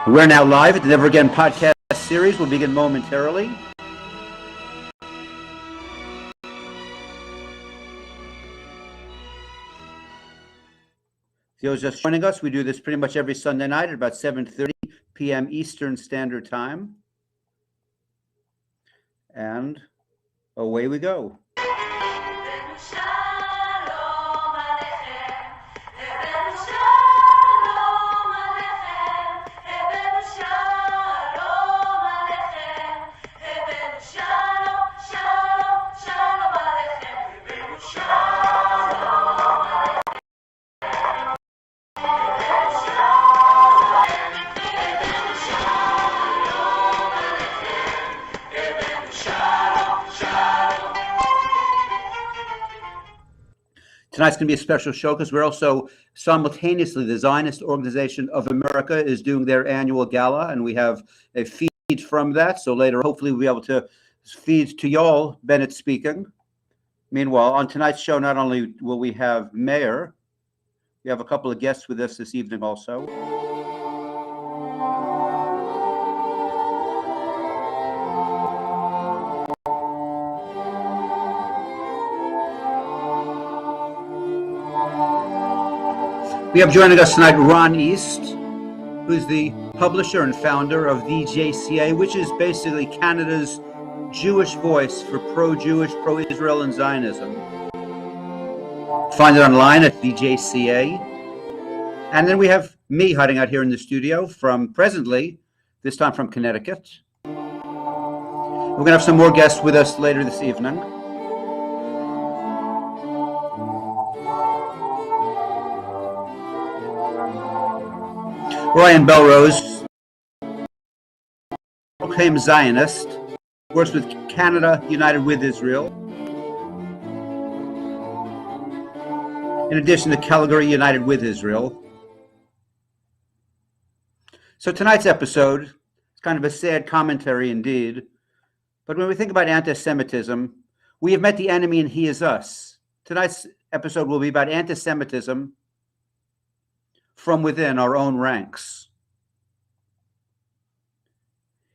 We're now live at the Never Again podcast series. We'll begin momentarily. For those just joining us, we do this pretty much every Sunday night at about 7:30 p.m. Eastern Standard Time. And away we go. Tonight's going to be a special show because we're also simultaneously, the Zionist Organization of America is doing their annual gala, and we have a feed from that. So later, hopefully, we'll be able to feed to y'all, Bennett speaking. Meanwhile, on tonight's show, not only will we have Meir, we have a couple of guests with us this evening also. We have joining us tonight Ron East, who's the publisher and founder of the JCA, which is basically Canada's Jewish voice for pro-Jewish, pro-Israel, and Zionism. Find it online at the JCA. And then we have me hiding out here in the studio from presently, this time from Connecticut. We're going to have some more guests with us later this evening. Ryan Belrose, proclaimed Zionist, works with Canada United with Israel. In addition to Calgary United with Israel. So tonight's episode is kind of a sad commentary indeed. But when we think about anti-Semitism, we have met the enemy and he is us. Tonight's episode will be about anti-Semitism from within our own ranks.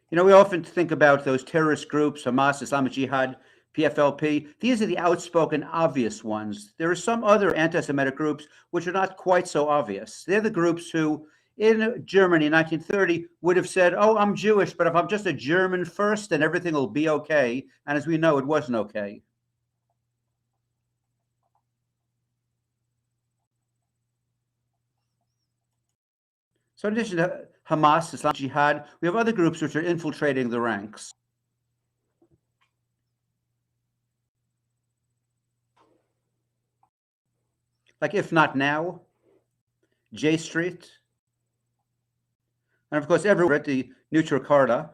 You know, we often think about those terrorist groups, Hamas, Islamic Jihad, PFLP. These are the outspoken, obvious ones. There are some other anti-Semitic groups which are not quite so obvious. They're the groups who, in Germany in 1930, would have said, oh, I'm Jewish, but if I'm just a German first, then everything will be okay. And as we know, it wasn't okay. So in addition to Hamas, Islamic Jihad, we have other groups which are infiltrating the ranks. Like If Not Now, J Street, and of course everywhere at the Neutral Carta,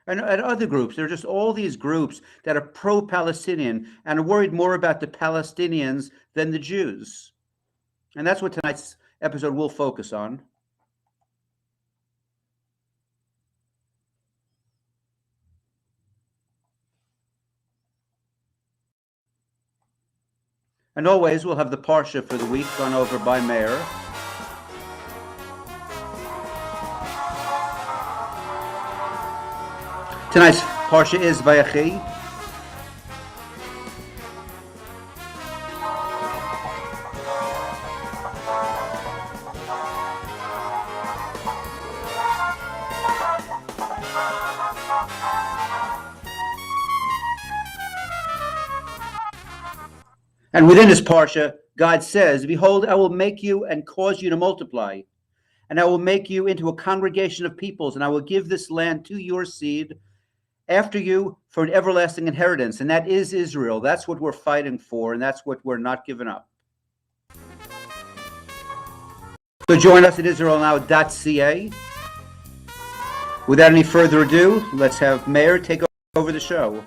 and other groups. There are just all these groups that are pro-Palestinian and are worried more about the Palestinians than the Jews. And that's what tonight's episode will focus on. And always we'll have the Parsha for the week gone over by Meir. Tonight's Parsha is Vayechi. And within this Parsha, God says, behold, I will make you and cause you to multiply, and I will make you into a congregation of peoples, and I will give this land to your seed after you for an everlasting inheritance. And that is Israel. That's what we're fighting for, and that's what we're not giving up. So join us at israelnow.ca. Without any further ado, let's have Meir take over the show.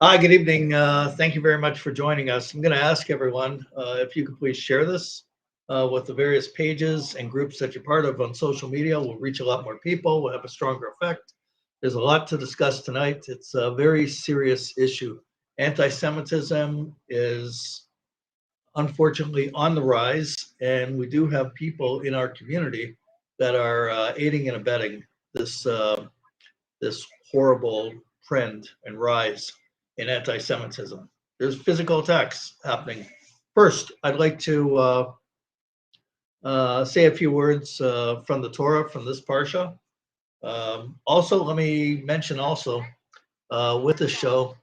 Hi, good evening. Thank you very much for joining us. I'm going to ask everyone if you could please share this with the various pages and groups that you're part of on social media. We'll reach a lot more people. We'll have a stronger effect. There's a lot to discuss tonight. It's a very serious issue. Anti-Semitism is unfortunately on the rise, and we do have people in our community that are aiding and abetting this horrible trend and rise in anti-Semitism. There's physical attacks happening. First, I'd like to say a few words from the Torah, from this parsha. Also, let me mention also with the show,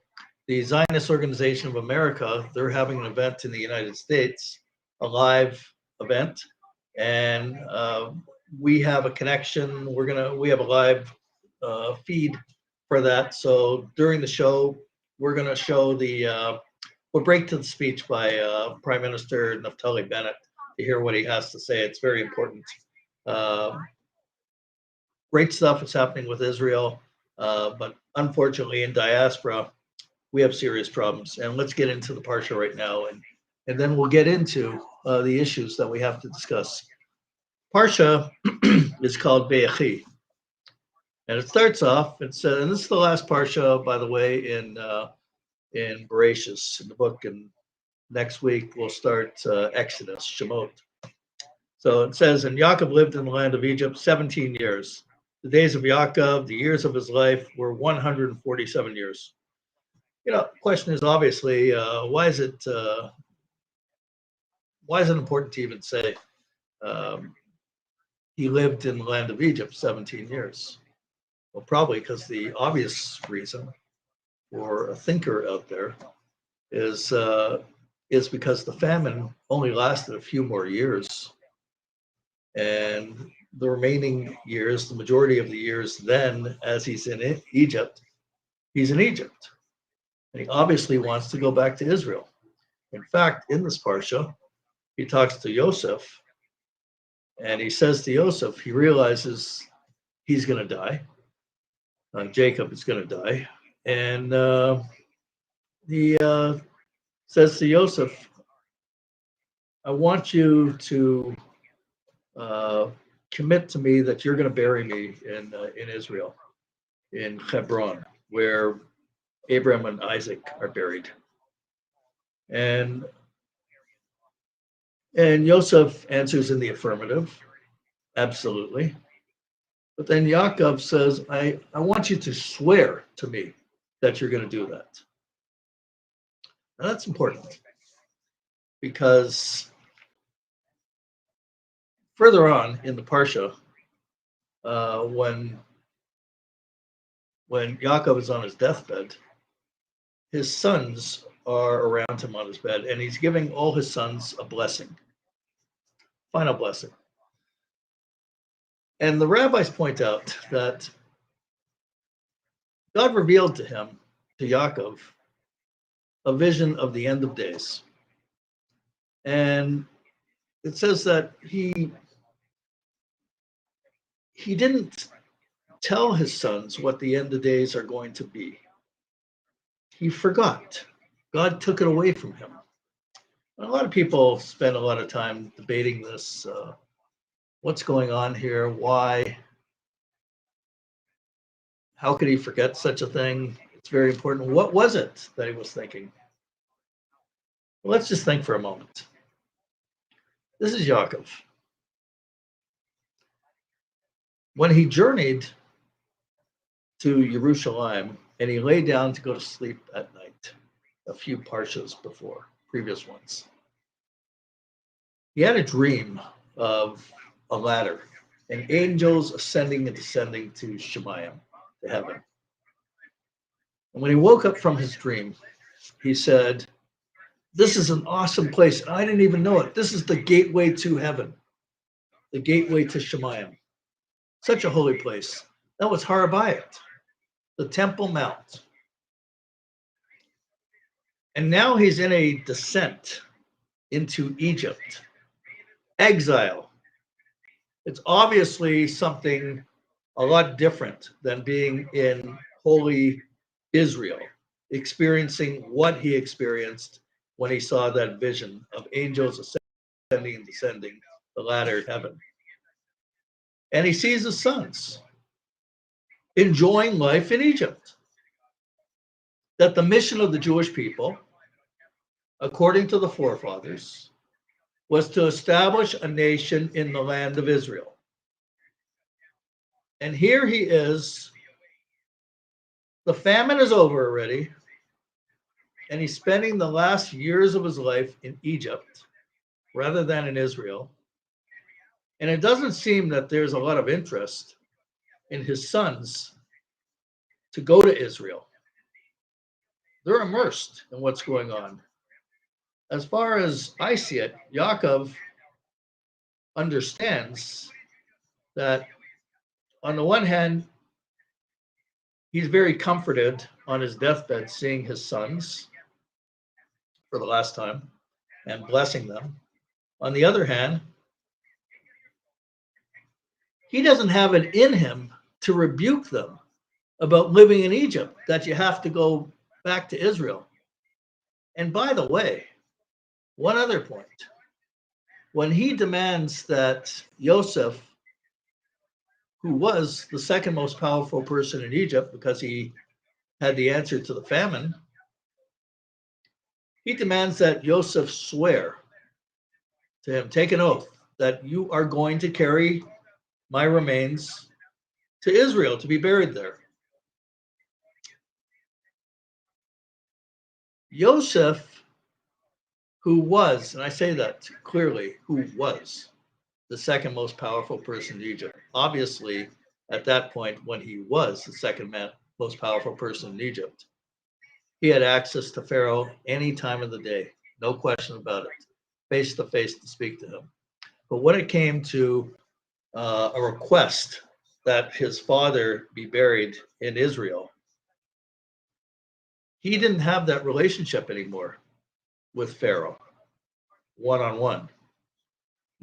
the Zionist Organization of America, they're having an event in the United States, a live event, and we have a connection. We have a live feed for that. So during the show, we're gonna show we'll break to the speech by Prime Minister Naftali Bennett to hear what he has to say. It's very important. Great stuff is happening with Israel, but unfortunately in diaspora, we have serious problems. And let's get into the parsha right now, and then we'll get into the issues that we have to discuss. Parsha is called Be'echi, and it starts off. It says, and this is the last parsha, by the way, in Bereshis, in the book. And next week we'll start Exodus, Shemot. So it says, and Yaakov lived in the land of Egypt 17 years. The days of Yaakov, the years of his life, were 147 years. The question is obviously, why is it important to even say he lived in the land of Egypt 17 years? Well, probably because the obvious reason for a thinker out there is because the famine only lasted a few more years, and the remaining years, the majority of the years, then as he's in Egypt, he's in Egypt. And he obviously wants to go back to Israel. In fact, in this parsha, he talks to Yosef, and he says to Yosef, he realizes he's going to die. Jacob is going to die. And he says to Yosef, I want you to commit to me that you're going to bury me in Israel, in Hebron, where Abraham and Isaac are buried. And Yosef answers in the affirmative, absolutely. But then Yaakov says, I want you to swear to me that you're going to do that. And that's important because further on in the Parsha, when Yaakov is on his deathbed, his sons are around him on his bed, and he's giving all his sons a blessing, final blessing. And the rabbis point out that God revealed to him, to Yaakov, a vision of the end of days. And it says that he didn't tell his sons what the end of days are going to be. He forgot. God took it away from him. And a lot of people spend a lot of time debating this. What's going on here? Why? How could he forget such a thing? It's very important. What was it that he was thinking? Well, let's just think for a moment. This is Yaakov. When he journeyed to Jerusalem and he lay down to go to sleep at night, a few parshas before, previous ones, he had a dream of a ladder and angels ascending and descending to Shemayim, to heaven. And when he woke up from his dream, he said, this is an awesome place. I didn't even know it. This is the gateway to heaven, the gateway to Shemayim. Such a holy place. That was Har Habayit, the Temple Mount. And now he's in a descent into Egypt, exile. It's obviously something a lot different than being in holy Israel, experiencing what he experienced when he saw that vision of angels ascending and descending the ladder of heaven. And he sees his sons enjoying life in Egypt. That the mission of the Jewish people according to the forefathers, was to establish a nation in the land of Israel. And here he is. The famine is over already, and he's spending the last years of his life in Egypt rather than in Israel. And it doesn't seem that there's a lot of interest in his sons to go to Israel. They're immersed in what's going on. As far as I see it, Yaakov understands that on the one hand, he's very comforted on his deathbed seeing his sons for the last time and blessing them. On the other hand, he doesn't have it in him to rebuke them about living in Egypt, that you have to go back to Israel. And by the way, one other point, when he demands that Joseph, who was the second most powerful person in Egypt because he had the answer to the famine, he demands that Joseph swear to him, take an oath that you are going to carry my remains to Israel to be buried there. Joseph, who was, and I say that clearly, who was the second most powerful person in Egypt. Obviously, at that point, when he was the second most powerful person in Egypt, he had access to Pharaoh any time of the day, no question about it, face to face to speak to him. But when it came to a request that his father be buried in Israel, he didn't have that relationship anymore with Pharaoh, one-on-one.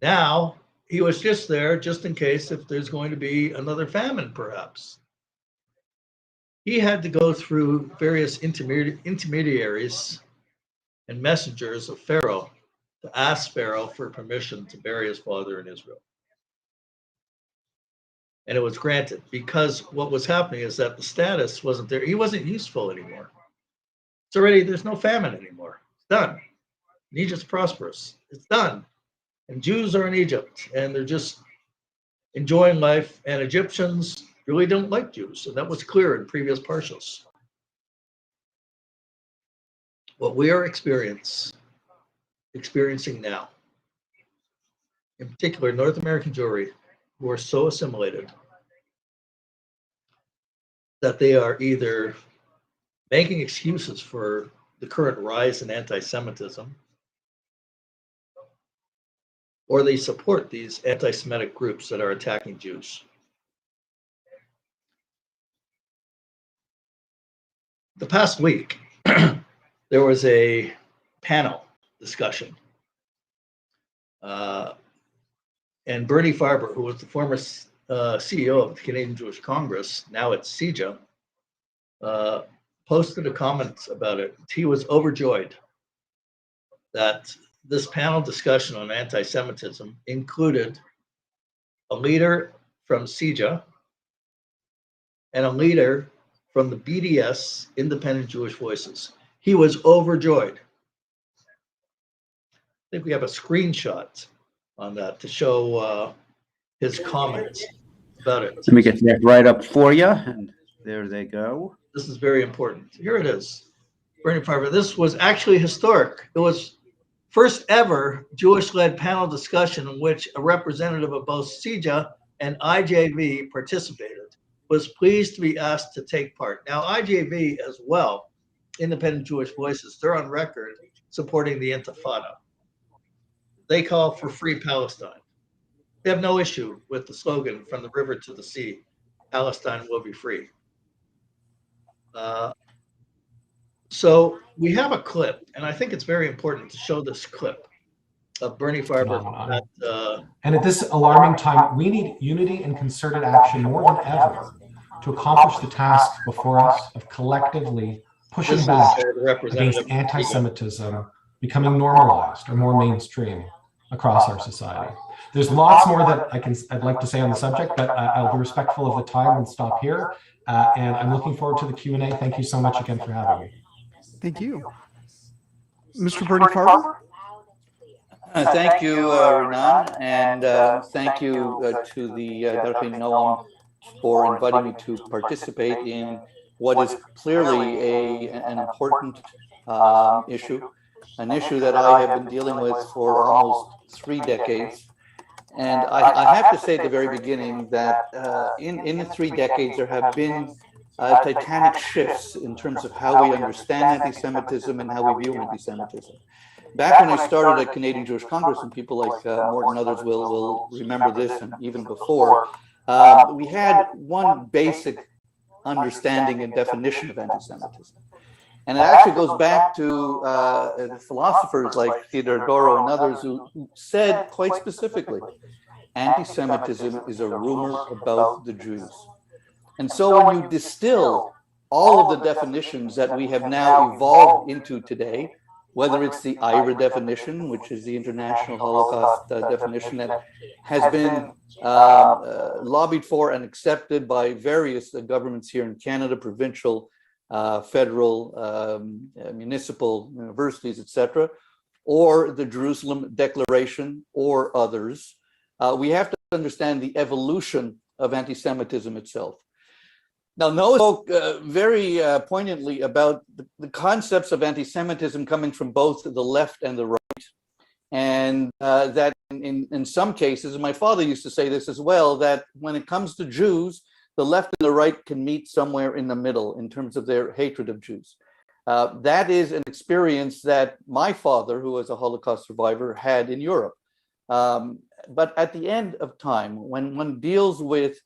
Now, he was just there just in case if there's going to be another famine, perhaps. He had to go through various intermediaries and messengers of Pharaoh to ask Pharaoh for permission to bury his father in Israel. And it was granted because what was happening is that the status wasn't there. He wasn't useful anymore. It's already, there's no famine anymore. It's done. And Egypt's prosperous. It's done. And Jews are in Egypt and they're just enjoying life. And Egyptians really don't like Jews. And that was clear in previous parshas. What we are experiencing now, in particular, North American Jewry, who are so assimilated that they are either making excuses for the current rise in anti-Semitism, or they support these anti-Semitic groups that are attacking Jews. The past week, there was a panel discussion. And Bernie Farber, who was the former CEO of the Canadian Jewish Congress, now at CJA, posted a comment about it. He was overjoyed that this panel discussion on anti-Semitism included a leader from CJA and a leader from the BDS, Independent Jewish Voices. He was overjoyed. I think we have a screenshot on that to show his comments about it. Let me get that right up for you. And there they go. This is very important. Here it is. Bernie Farber. This was actually historic. It was first ever Jewish-led panel discussion in which a representative of both CJA and IJV participated, was pleased to be asked to take part. Now, IJV as well, Independent Jewish Voices, they're on record supporting the Intifada. They call for free Palestine. They have no issue with the slogan, from the river to the sea, Palestine will be free. So we have a clip, and I think it's very important to show this clip of Bernie Farber. And at this alarming time, we need unity and concerted action more than ever to accomplish the task before us of collectively pushing back against anti-Semitism becoming normalized or more mainstream across our society. There's lots more that I'd like to say on the subject, but I'll be respectful of the time and stop here. And I'm looking forward to the Q&A. Thank you so much again for having me. Thank you. Mr. Bernie Farber? Thank you, Renan, and thank you to the Darkei Noam for inviting me to participate in what is clearly an important issue, an issue that I have been dealing with for almost 3 decades. And I have to say at the very beginning that in the 3 decades, there have been titanic shifts in terms of how we understand anti-Semitism and how we view anti-Semitism. Back when I started at Canadian Jewish Congress, and people like Morton and others will remember this, and even before, we had one basic understanding and definition of anti-Semitism. And it actually goes back to philosophers like Theodore Adorno and others who said quite specifically, anti-Semitism is a rumor about the Jews. And so when you distill all of the definitions that we have now evolved into today, whether it's the IRA definition, which is the International Holocaust definition that has been lobbied for and accepted by various governments here in Canada, provincial, federal, municipal, universities, etc., or the Jerusalem Declaration or others, we have to understand the evolution of anti-Semitism itself. Now, Noah spoke very poignantly about the concepts of anti-Semitism coming from both the left and the right, and that in some cases, and my father used to say this as well, that when it comes to Jews, the left and the right can meet somewhere in the middle in terms of their hatred of Jews. That is an experience that my father, who was a Holocaust survivor, had in Europe. But at the end of time, when one deals with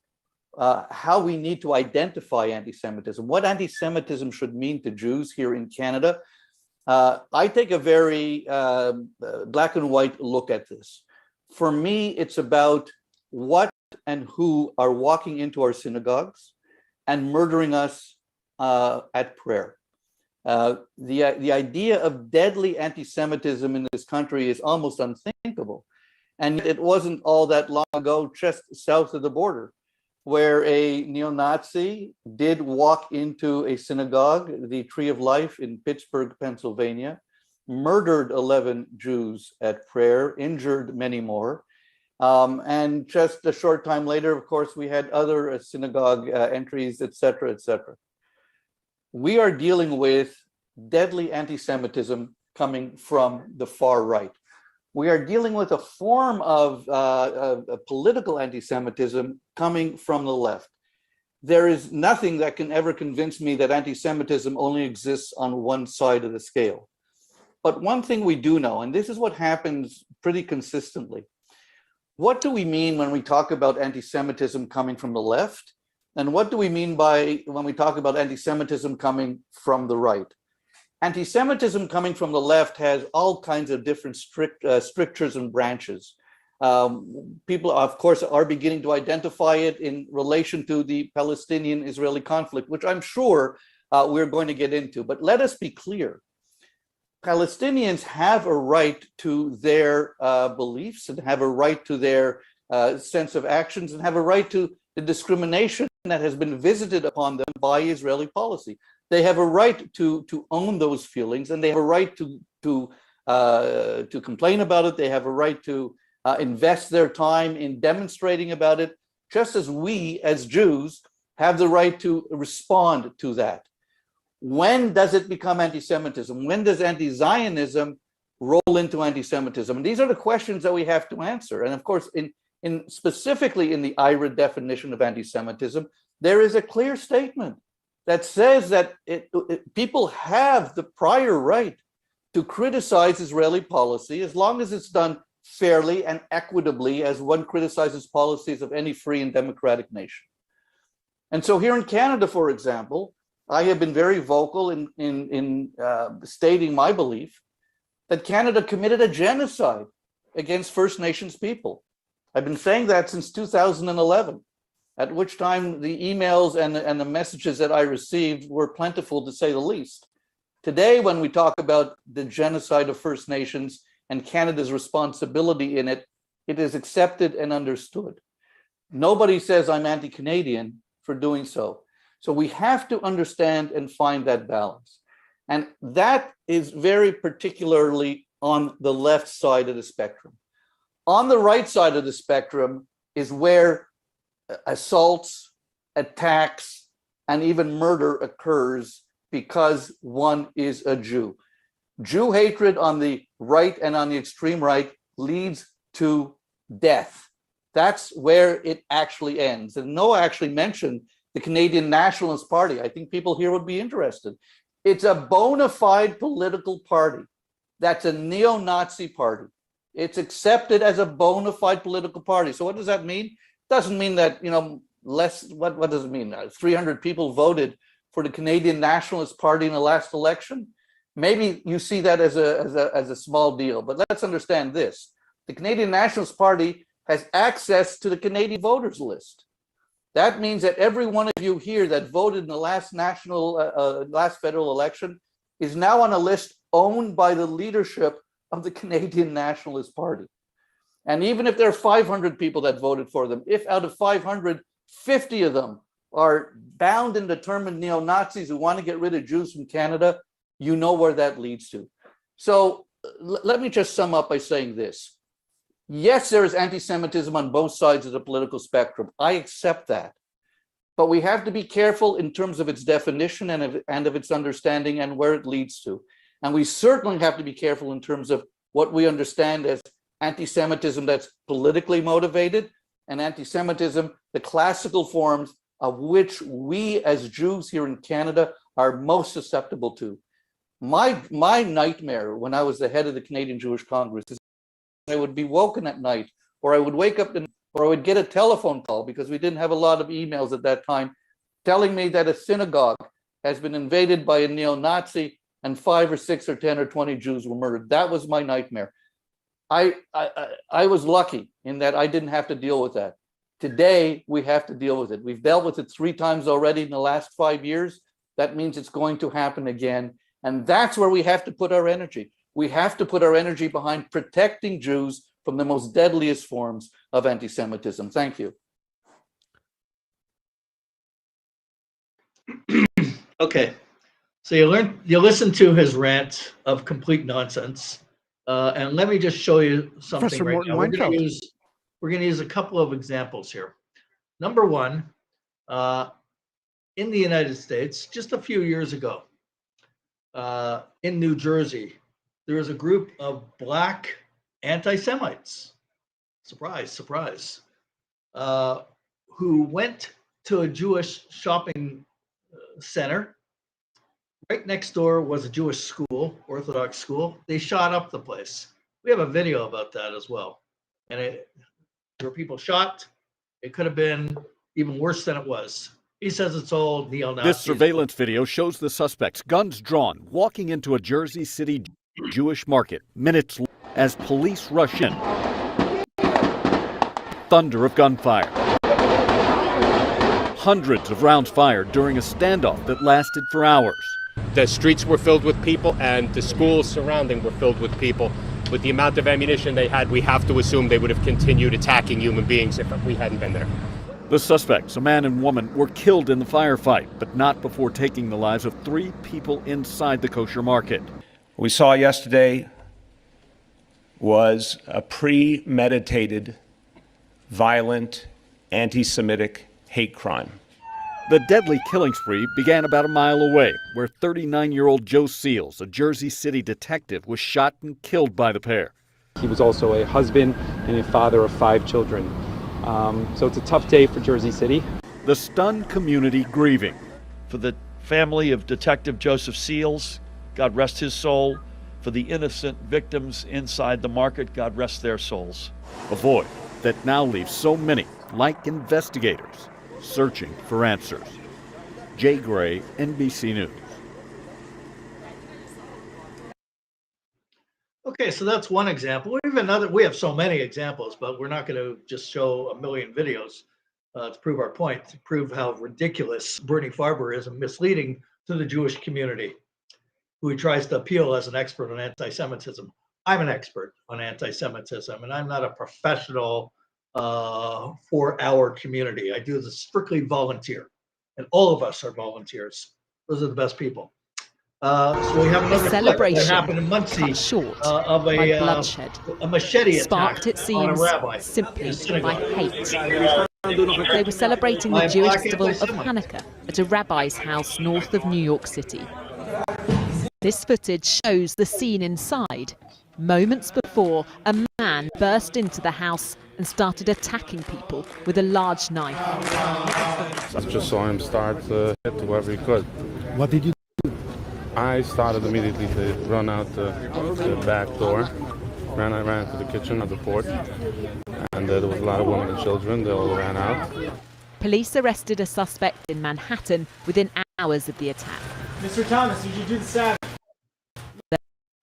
how we need to identify anti-Semitism, what anti-Semitism should mean to Jews here in Canada, I take a very black and white look at this. For me, it's about what and who are walking into our synagogues and murdering us at prayer. The idea of deadly anti-Semitism in this country is almost unthinkable. And it wasn't all that long ago, just south of the border, where a neo-Nazi did walk into a synagogue, the Tree of Life in Pittsburgh, Pennsylvania, murdered 11 Jews at prayer, injured many more. And just a short time later, of course, we had other synagogue entries, et cetera, et cetera. We are dealing with deadly anti-Semitism coming from the far right. We are dealing with a form of political anti-Semitism coming from the left. There is nothing that can ever convince me that anti-Semitism only exists on one side of the scale. But one thing we do know, and this is what happens pretty consistently, what do we mean when we talk about anti-Semitism coming from the left? And what do we mean by when we talk about anti-Semitism coming from the right? Anti-Semitism coming from the left has all kinds of different strictures and branches. People, of course, are beginning to identify it in relation to the Palestinian-Israeli conflict, which I'm sure we're going to get into. But let us be clear. Palestinians have a right to their beliefs and have a right to their sense of actions and have a right to the discrimination that has been visited upon them by Israeli policy. They have a right to own those feelings, and they have a right to complain about it. They have a right to invest their time in demonstrating about it, just as we as Jews have the right to respond to that. When does it become anti-Semitism? When does anti-Zionism roll into anti-Semitism? And these are the questions that we have to answer. And of course, in specifically in the IRA definition of anti-Semitism, there is a clear statement that says that people have the prior right to criticize Israeli policy as long as it's done fairly and equitably, as one criticizes policies of any free and democratic nation. And so here in Canada, for example, I have been very vocal in stating my belief that Canada committed a genocide against First Nations people. I've been saying that since 2011, at which time the emails and the messages that I received were plentiful, to say the least. Today, when we talk about the genocide of First Nations and Canada's responsibility in it, it is accepted and understood. Nobody says I'm anti-Canadian for doing so. So we have to understand and find that balance. And that is very particularly on the left side of the spectrum. On the right side of the spectrum is where assaults, attacks, and even murder occurs because one is a Jew. Jew hatred on the right and on the extreme right leads to death. That's where it actually ends. And Noah actually mentioned the Canadian Nationalist Party. I think people here would be interested. It's a bona fide political party. That's a neo-Nazi party. It's accepted as a bona fide political party. So what does that mean? It doesn't mean that, less, what does it mean? 300 people voted for the Canadian Nationalist Party in the last election. Maybe you see that as a small deal, but let's understand this. The Canadian Nationalist Party has access to the Canadian voters list. That means that every one of you here that voted in the last last federal election is now on a list owned by the leadership of the Canadian Nationalist Party. And even if there are 500 people that voted for them, if out of 500, 50 of them are bound and determined neo-Nazis who want to get rid of Jews from Canada, you know where that leads to. So let me just sum up by saying this. Yes, there is anti-Semitism on both sides of the political spectrum. I accept that. But we have to be careful in terms of its definition and of its understanding and where it leads to. And we certainly have to be careful in terms of what we understand as anti-Semitism that's politically motivated, and anti-Semitism, the classical forms of which we as Jews here in Canada are most susceptible to. My nightmare when I was the head of the Canadian Jewish Congress is I would be woken at night, or I would wake up or I would get a telephone call, because we didn't have a lot of emails at that time, telling me that a synagogue has been invaded by a neo-Nazi and 5 or 6 or 10 or 20 Jews were murdered. That was my nightmare. I was lucky in that I didn't have to deal with that. Today, we have to deal with it. We've dealt with it 3 times already in the last 5 years. That means it's going to happen again. And that's where we have to put our energy. We have to put our energy behind protecting Jews from the most deadliest forms of anti-Semitism. Thank you. Okay, so you listened to his rant of complete nonsense, and let me just show you something. Professor right Morton now. Weinfeld. We're going to use a couple of examples here. Number one, in the United States, just a few years ago, in New Jersey, there was a group of Black anti-Semites, surprise, surprise, who went to a Jewish shopping center. Right next door was a Jewish school, Orthodox school. They shot up the place. We have a video about that as well. And there were people shot. It could have been even worse than it was. He says it's all neo-Nazis. This surveillance video shows the suspects, guns drawn, walking into a Jersey City Jewish market minutes as police rush in. Thunder of gunfire. Hundreds of rounds fired during a standoff that lasted for hours. The streets were filled with people and the schools surrounding were filled with people. With the amount of ammunition they had, we have to assume they would have continued attacking human beings if we hadn't been there. The suspects, a man and woman, were killed in the firefight, but not before taking the lives of 3 people inside the kosher market. What we saw yesterday was a premeditated, violent, anti-Semitic hate crime. The deadly killing spree began about a mile away, where 39-year-old Joe Seals, a Jersey City detective, was shot and killed by the pair. He was also a husband and a father of 5 children. So it's a tough day for Jersey City. The stunned community grieving. For the family of Detective Joseph Seals, God rest his soul. For the innocent victims inside the market, God rest their souls. A void that now leaves so many, like investigators, searching for answers. Jay Gray, NBC News. Okay, so that's one example. We have so many examples, but we're not going to just show a million videos to prove our point, to prove how ridiculous Bernie Farber is and misleading to the Jewish community, who he tries to appeal as an expert on anti-Semitism. I'm an expert on anti-Semitism, and I'm not a professional for our community. I do this strictly volunteer, and all of us are volunteers. Those are the best people. So we have another clip that happened in Muncie cut short of by bloodshed, a machete sparked, attack it seems, on a rabbi simply in a synagogue. by hate. They were celebrating the Jewish festival of Hanukkah at a rabbi's house north of New York City. This footage shows the scene inside. Moments before, a man burst into the house and started attacking people with a large knife. I just saw him start to hit whoever he could. What did you do? I started immediately to run out the back door. I ran to the kitchen of the porch, and there was a lot of women and children. They all ran out. Police arrested a suspect in Manhattan within hours of the attack. Mr. Thomas, did you do the savage? The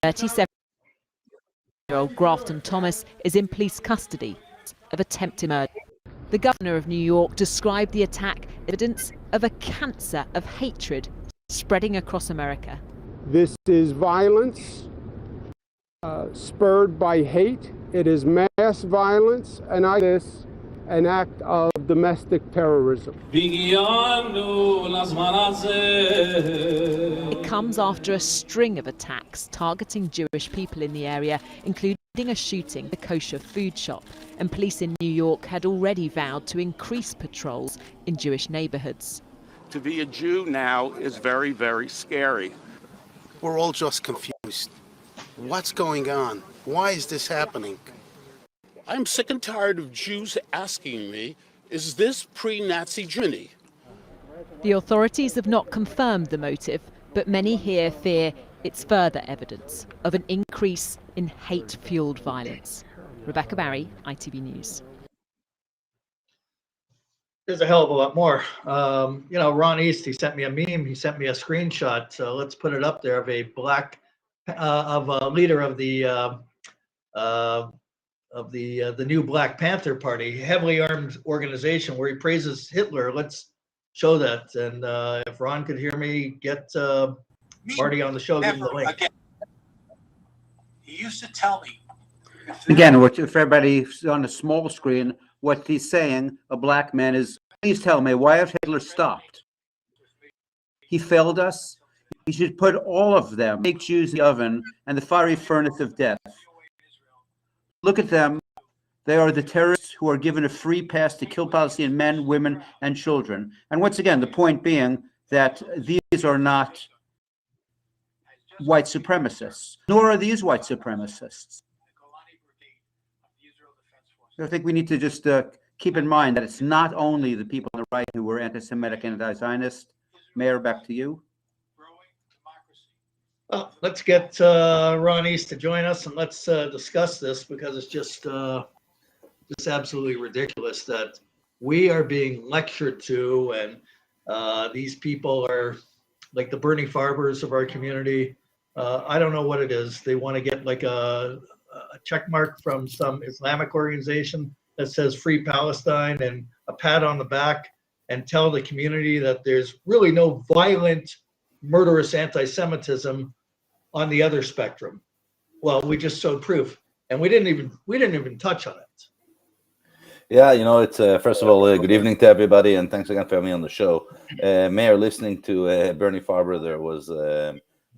37-year-old Grafton Thomas is in police custody of attempted murder. The governor of New York described the attack as evidence of a cancer of hatred spreading across America. This is violence spurred by hate. It is mass violence, and this an act of domestic terrorism. It comes after a string of attacks targeting Jewish people in the area, including a shooting at a kosher food shop. And police in New York had already vowed to increase patrols in Jewish neighborhoods. To be a Jew now is very, very scary. We're all just confused. What's going on? Why is this happening? I'm sick and tired of Jews asking me, is this pre-Nazi Germany? The authorities have not confirmed the motive, but many here fear it's further evidence of an increase in hate-fueled violence. Rebecca Barry, ITV News. There's a hell of a lot more. You know, Ron East, he sent me a meme. He sent me a screenshot. So let's put it up there of a leader of the new Black Panther Party, heavily armed organization where he praises Hitler. Let's show that. And if Ron could hear me, get Marty on the show. Give him the link. Again, he used to tell me. Again, if everybody's on a small screen, what he's saying, a black man, is, please tell me, why have Hitler stopped? He failed us. He should put all of them, make Jews in the oven and the fiery furnace of death. Look at them. They are the terrorists who are given a free pass to kill Palestinian men, women, and children. And once again, the point being that these are not white supremacists, nor are these white supremacists. So I think we need to just keep in mind that it's not only the people on the right who were anti-Semitic and anti-Zionist. Mayor, back to you. Well, let's get Ron East to join us and let's discuss this, because it's just absolutely ridiculous that we are being lectured to, and these people are like the Bernie Farbers of our community. I don't know what it is. They want to get like a check mark from some Islamic organization that says Free Palestine and a pat on the back, and tell the community that there's really no violent, murderous anti-Semitism on the other spectrum. Well, we just showed proof, and we didn't even touch on it. Yeah, you know, it's first of all, good evening to everybody, and thanks again for having me on the show. Meir, listening to Bernie Farber there was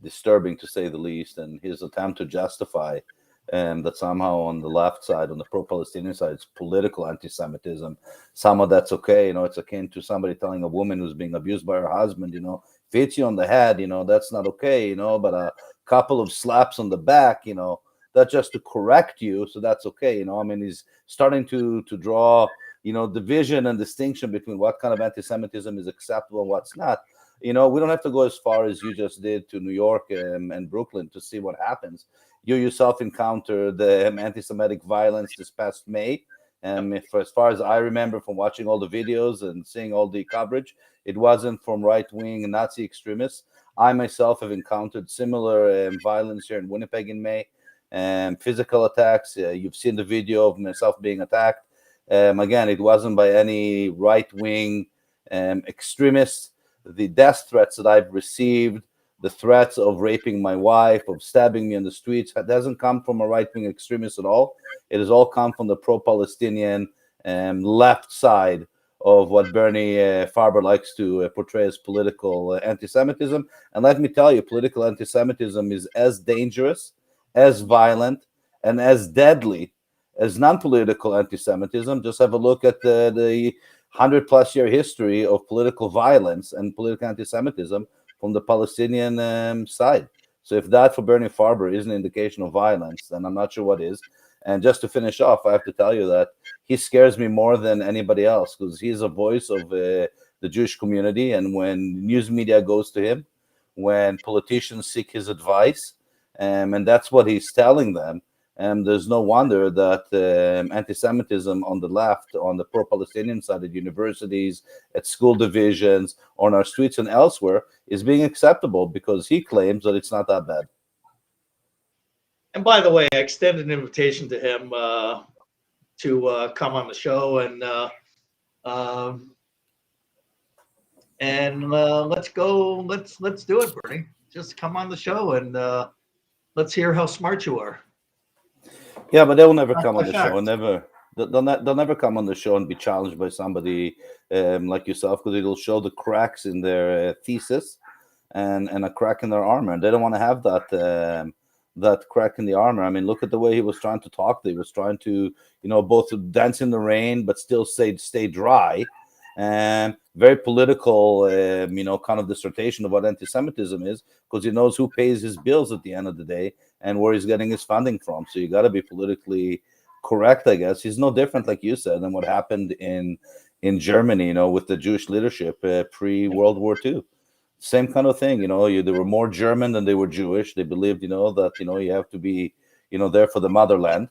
disturbing, to say the least, and his attempt to justify that somehow on the left side, on the pro-Palestinian side, it's political anti-Semitism. Somehow that's okay. You know, it's akin to somebody telling a woman who's being abused by her husband, you know, if hits you on the head, you know, that's not okay, you know, but a couple of slaps on the back, you know, that's just to correct you, so that's okay, you know. I mean, he's starting to draw, you know, division and distinction between what kind of anti-Semitism is acceptable and what's not. You know, we don't have to go as far as you just did to New York and Brooklyn to see what happens. You yourself encountered anti-Semitic violence this past May. As far as I remember from watching all the videos and seeing all the coverage, it wasn't from right-wing Nazi extremists. I myself have encountered similar violence here in Winnipeg in May, physical attacks. You've seen the video of myself being attacked. Again, it wasn't by any right-wing extremists. The death threats that I've received, the threats of raping my wife, of stabbing me in the streets, it doesn't come from a right-wing extremist at all. It has all come from the pro-Palestinian left side of what Bernie Farber likes to portray as political anti-Semitism. And let me tell you, political anti-Semitism is as dangerous, as violent, and as deadly as non-political anti-Semitism. Just have a look at the 100-plus year history of political violence and political anti-Semitism from the Palestinian side. So if that for Bernie Farber is an indication of violence, then I'm not sure what is. And just to finish off, I have to tell you that he scares me more than anybody else, because he's a voice of the Jewish community. And when news media goes to him, when politicians seek his advice, and that's what he's telling them, and there's no wonder that anti-Semitism on the left, on the pro-Palestinian side at universities, at school divisions, on our streets and elsewhere, is being acceptable because he claims that it's not that bad. And by the way, I extended an invitation to him to come on the show, and let's go. Let's do it, Bernie. Just come on the show and let's hear how smart you are. Yeah, but they'll never come on the show. They'll never come on the show and be challenged by somebody like yourself, because it'll show the cracks in their thesis and a crack in their armor. And they don't want to have that crack in the armor. I mean, look at the way he was trying to talk. He was trying to, both dance in the rain but still stay dry. And very political, kind of dissertation of what anti-Semitism is, because he knows who pays his bills at the end of the day and where he's getting his funding from. So you got to be politically correct, I guess. He's no different, like you said, than what happened in Germany, with the Jewish leadership pre-World War II. Same kind of thing, they were more German than they were Jewish. They believed, that, you have to be, there for the motherland.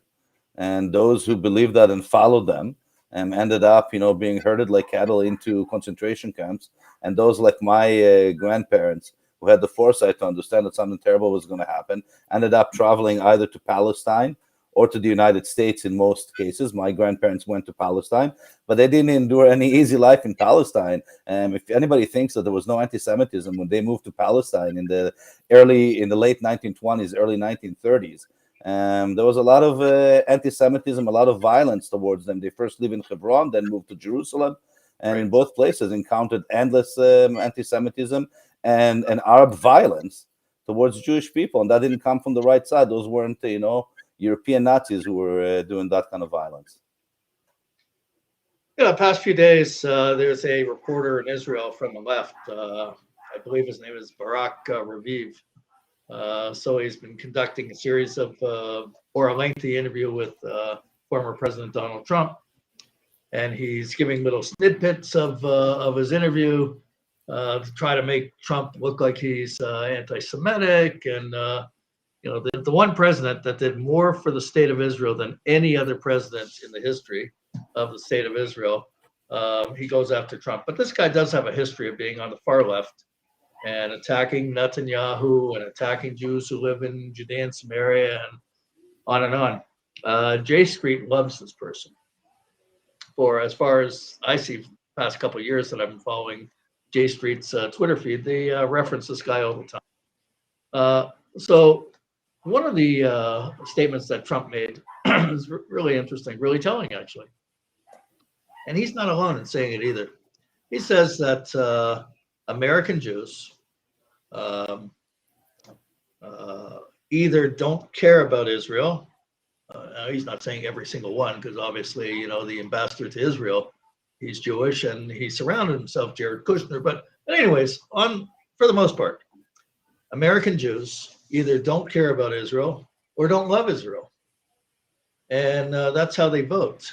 And those who believed that and followed them ended up, being herded like cattle into concentration camps. And those like my grandparents, who had the foresight to understand that something terrible was going to happen, ended up traveling either to Palestine or to the United States in most cases. My grandparents went to Palestine, but they didn't endure any easy life in Palestine. If anybody thinks that there was no anti-Semitism when they moved to Palestine in the late 1920s, early 1930s, there was a lot of anti-Semitism, a lot of violence towards them. They first lived in Hebron, then moved to Jerusalem, and in both places encountered endless anti-Semitism and Arab violence towards Jewish people. And that didn't come from the right side. Those weren't, European Nazis who were doing that kind of violence. The past few days, there's a reporter in Israel from the left. I believe his name is Barak Raviv. So he's been conducting a series of, or a lengthy interview with former President Donald Trump. And he's giving little snippets of his interview to try to make Trump look like he's anti-Semitic. And, the one president that did more for the state of Israel than any other president in the history of the state of Israel, he goes after Trump. But this guy does have a history of being on the far left and attacking Netanyahu and attacking Jews who live in Judea and Samaria and on and on. J Street loves this person. For as far as I see, the past couple of years that I've been following J Street's Twitter feed, they reference this guy all the time. So one of the statements that Trump made is really interesting, really telling, actually. And he's not alone in saying it either. He says that American Jews either don't care about Israel. Now he's not saying every single one, because obviously, the ambassador to Israel, he's Jewish and he surrounded himself, Jared Kushner. But anyways, for the most part, American Jews either don't care about Israel or don't love Israel. And that's how they vote.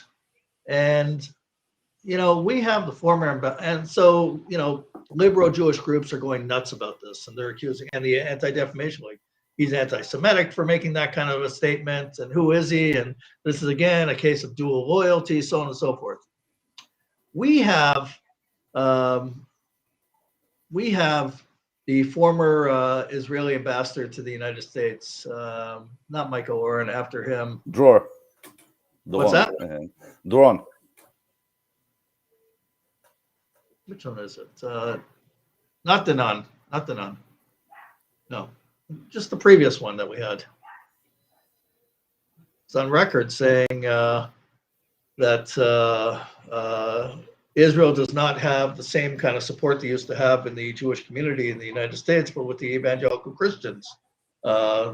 And, we have the former, and so, liberal Jewish groups are going nuts about this, and they're accusing, and the Anti-Defamation League, he's anti-Semitic for making that kind of a statement, and who is he? And this is, again, a case of dual loyalty, so on and so forth. We have the former Israeli ambassador to the United States, not Michael Oren, after him. Dror. What's that? Doron. Which one is it? Not Danon. No, just the previous one that we had. It's on record saying that Israel does not have the same kind of support they used to have in the Jewish community in the United States, but with the evangelical Christians,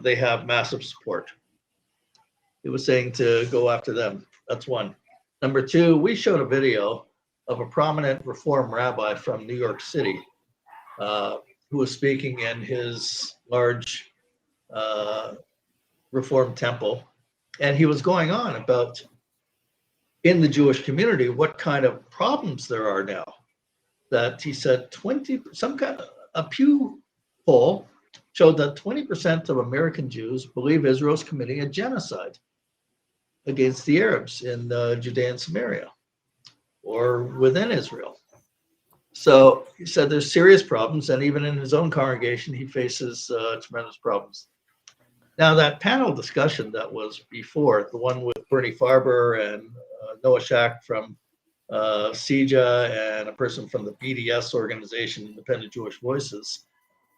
they have massive support. It was saying to go after them. That's one. Number two, we showed a video of a prominent Reform rabbi from New York City who was speaking in his large Reform temple. And he was going on about in the Jewish community what kind of problems there are now. That he said a Pew poll showed that 20% of American Jews believe Israel is committing a genocide against the Arabs in Judea and Samaria or within Israel. So he said there's serious problems, and even in his own congregation, he faces tremendous problems. Now, that panel discussion that was before, the one with Bernie Farber and Noah Shack from CEJA and a person from the BDS organization, Independent Jewish Voices,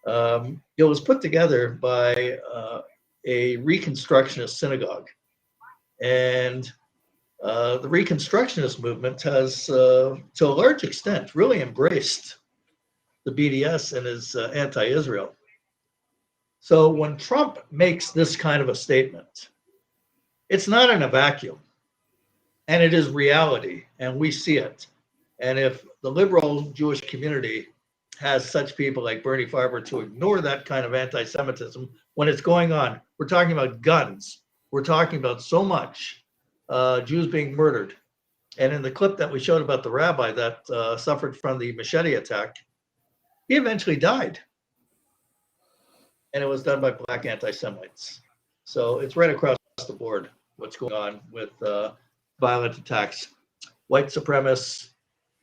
it was put together by a Reconstructionist synagogue. And the Reconstructionist movement has, to a large extent, really embraced the BDS and is anti-Israel. So when Trump makes this kind of a statement, it's not in a vacuum, and it is reality, and we see it. And if the liberal Jewish community has such people like Bernie Farber to ignore that kind of anti-Semitism when it's going on, we're talking about guns, we're talking about so much, Jews being murdered. And in the clip that we showed about the rabbi that suffered from the machete attack, he eventually died. And it was done by black anti-Semites. So it's right across the board what's going on with violent attacks. White supremacists,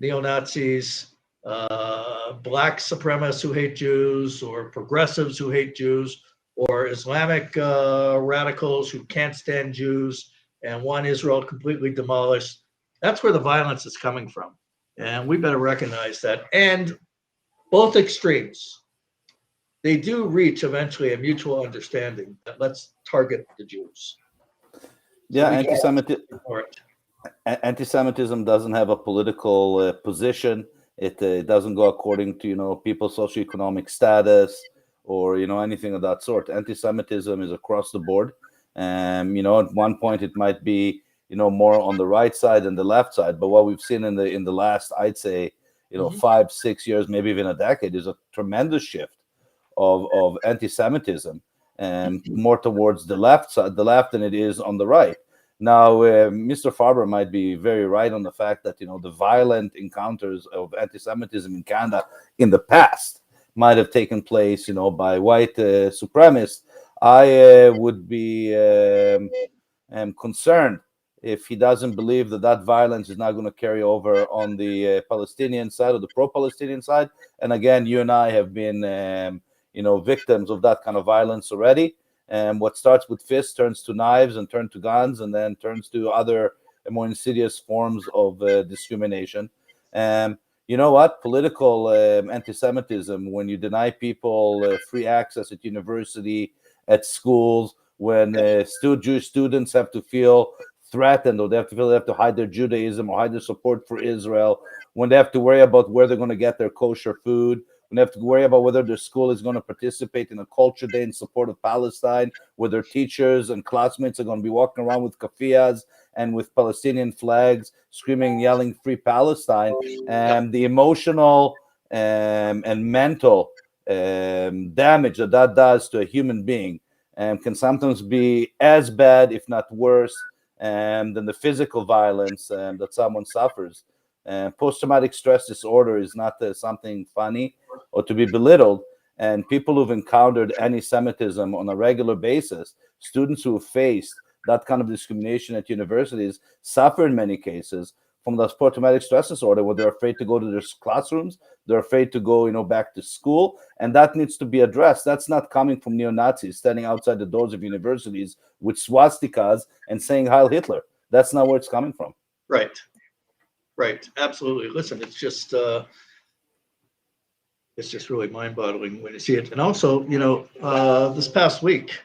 neo-Nazis, black supremacists who hate Jews, or progressives who hate Jews, or Islamic radicals who can't stand Jews and want Israel completely demolished. That's where the violence is coming from. And we better recognize that. And both extremes, they do reach eventually a mutual understanding that let's target the Jews. Yeah, anti-Semitism doesn't have a political position. It doesn't go according to people's socioeconomic status or anything of that sort. Anti-Semitism is across the board. At one point it might be more on the right side than the left side. But what we've seen in the last, I'd say, 5-6 years, maybe even a decade, is a tremendous shift of anti-Semitism and more towards the left side, than it is on the right. Now, Mr. Farber might be very right on the fact that the violent encounters of anti-Semitism in Canada in the past might have taken place, by white supremacists. I would be concerned if he doesn't believe that violence is not going to carry over on the Palestinian side or the pro-Palestinian side. And again, you and I have been victims of that kind of violence already. And what starts with fists turns to knives and turns to guns and then turns to other more insidious forms of discrimination. You know what? Political anti-Semitism, when you deny people free access at university, at schools, when Jewish students have to feel threatened, or they have to hide their Judaism or hide their support for Israel, when they have to worry about where they're going to get their kosher food, when they have to worry about whether their school is going to participate in a culture day in support of Palestine, where their teachers and classmates are going to be walking around with kafiyas and with Palestinian flags, screaming, yelling, "Free Palestine," and the emotional and mental damage that does to a human being can sometimes be as bad, if not worse, than the physical violence that someone suffers. Post-traumatic stress disorder is not something funny or to be belittled. And people who've encountered anti-Semitism on a regular basis, students who have faced that kind of discrimination at universities, suffer in many cases from the post-traumatic stress disorder, where they're afraid to go to their classrooms, they're afraid to go, back to school, and that needs to be addressed. That's not coming from neo-Nazis standing outside the doors of universities with swastikas and saying Heil Hitler. That's not where it's coming from. Right, absolutely. Listen, it's just really mind-boggling when you see it. And also, this past week,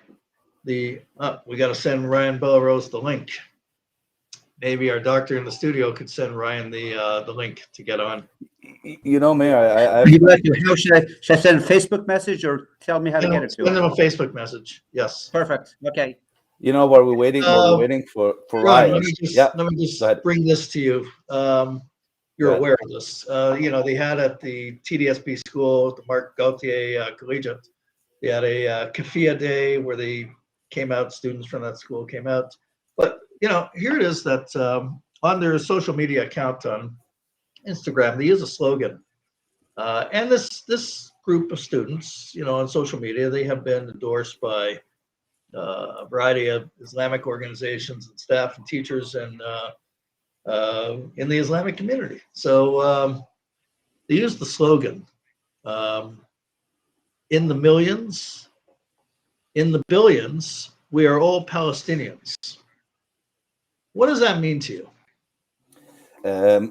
we got to send Ryan Belrose the link. maybe our doctor in the studio could send Ryan the link to get on. You know, Mayor, How should I send a Facebook message or tell me how to get it to Send him? them a Facebook message. Yes. Perfect. Okay. You know, while we're waiting for Ron, Ryan. let me just bring this to you. You're aware of this. They had at the TDSB school, the Mark Gauthier Collegiate, they had a Kafia day where they came out, students from that school came out. But, here it is that on their social media account on Instagram, they use a slogan. And this group of students, on social media, they have been endorsed by a variety of Islamic organizations and staff and teachers and in the Islamic community. So they use the slogan, in the millions, in the billions, we are all Palestinians. What does that mean to you?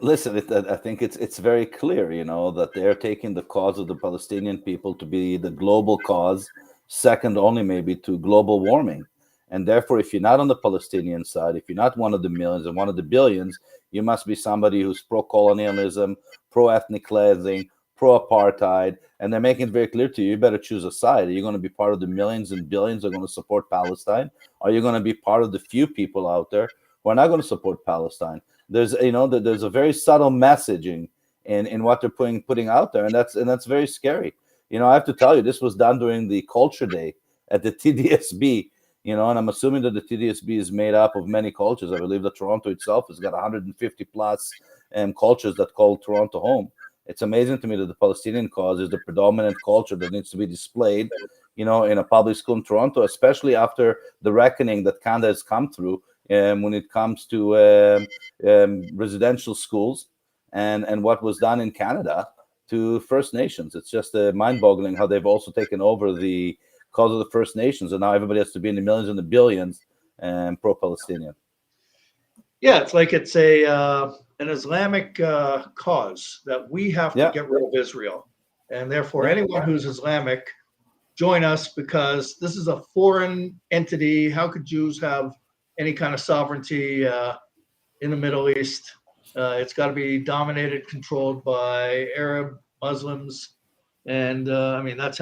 Listen, I think it's very clear, that they're taking the cause of the Palestinian people to be the global cause, second only maybe to global warming. And therefore, if you're not on the Palestinian side, if you're not one of the millions and one of the billions, you must be somebody who's pro-colonialism, pro-ethnic cleansing, pro-apartheid. And they're making it very clear to you, you better choose a side. Are you going to be part of the millions and billions who are going to support Palestine? Or are you going to be part of the few people out there who are not going to support Palestine? There's a very subtle messaging in what they're putting out there, and that's very scary. I have to tell you, this was done during the Culture Day at the TDSB. And I'm assuming that the TDSB is made up of many cultures. I believe that Toronto itself has got 150 plus cultures that call Toronto home. It's amazing to me that the Palestinian cause is the predominant culture that needs to be displayed, in a public school in Toronto, especially after the reckoning that Canada has come through when it comes to residential schools and what was done in Canada to First Nations. It's just mind-boggling how they've also taken over the cause of the First Nations, and now everybody has to be in the millions and the billions pro-Palestinian. Yeah, it's like it's an Islamic cause that we have to get rid of Israel, and therefore anyone who's Islamic, join us, because this is a foreign entity. How could Jews have any kind of sovereignty in the Middle East? It's got to be dominated, controlled by Arab Muslims, and that's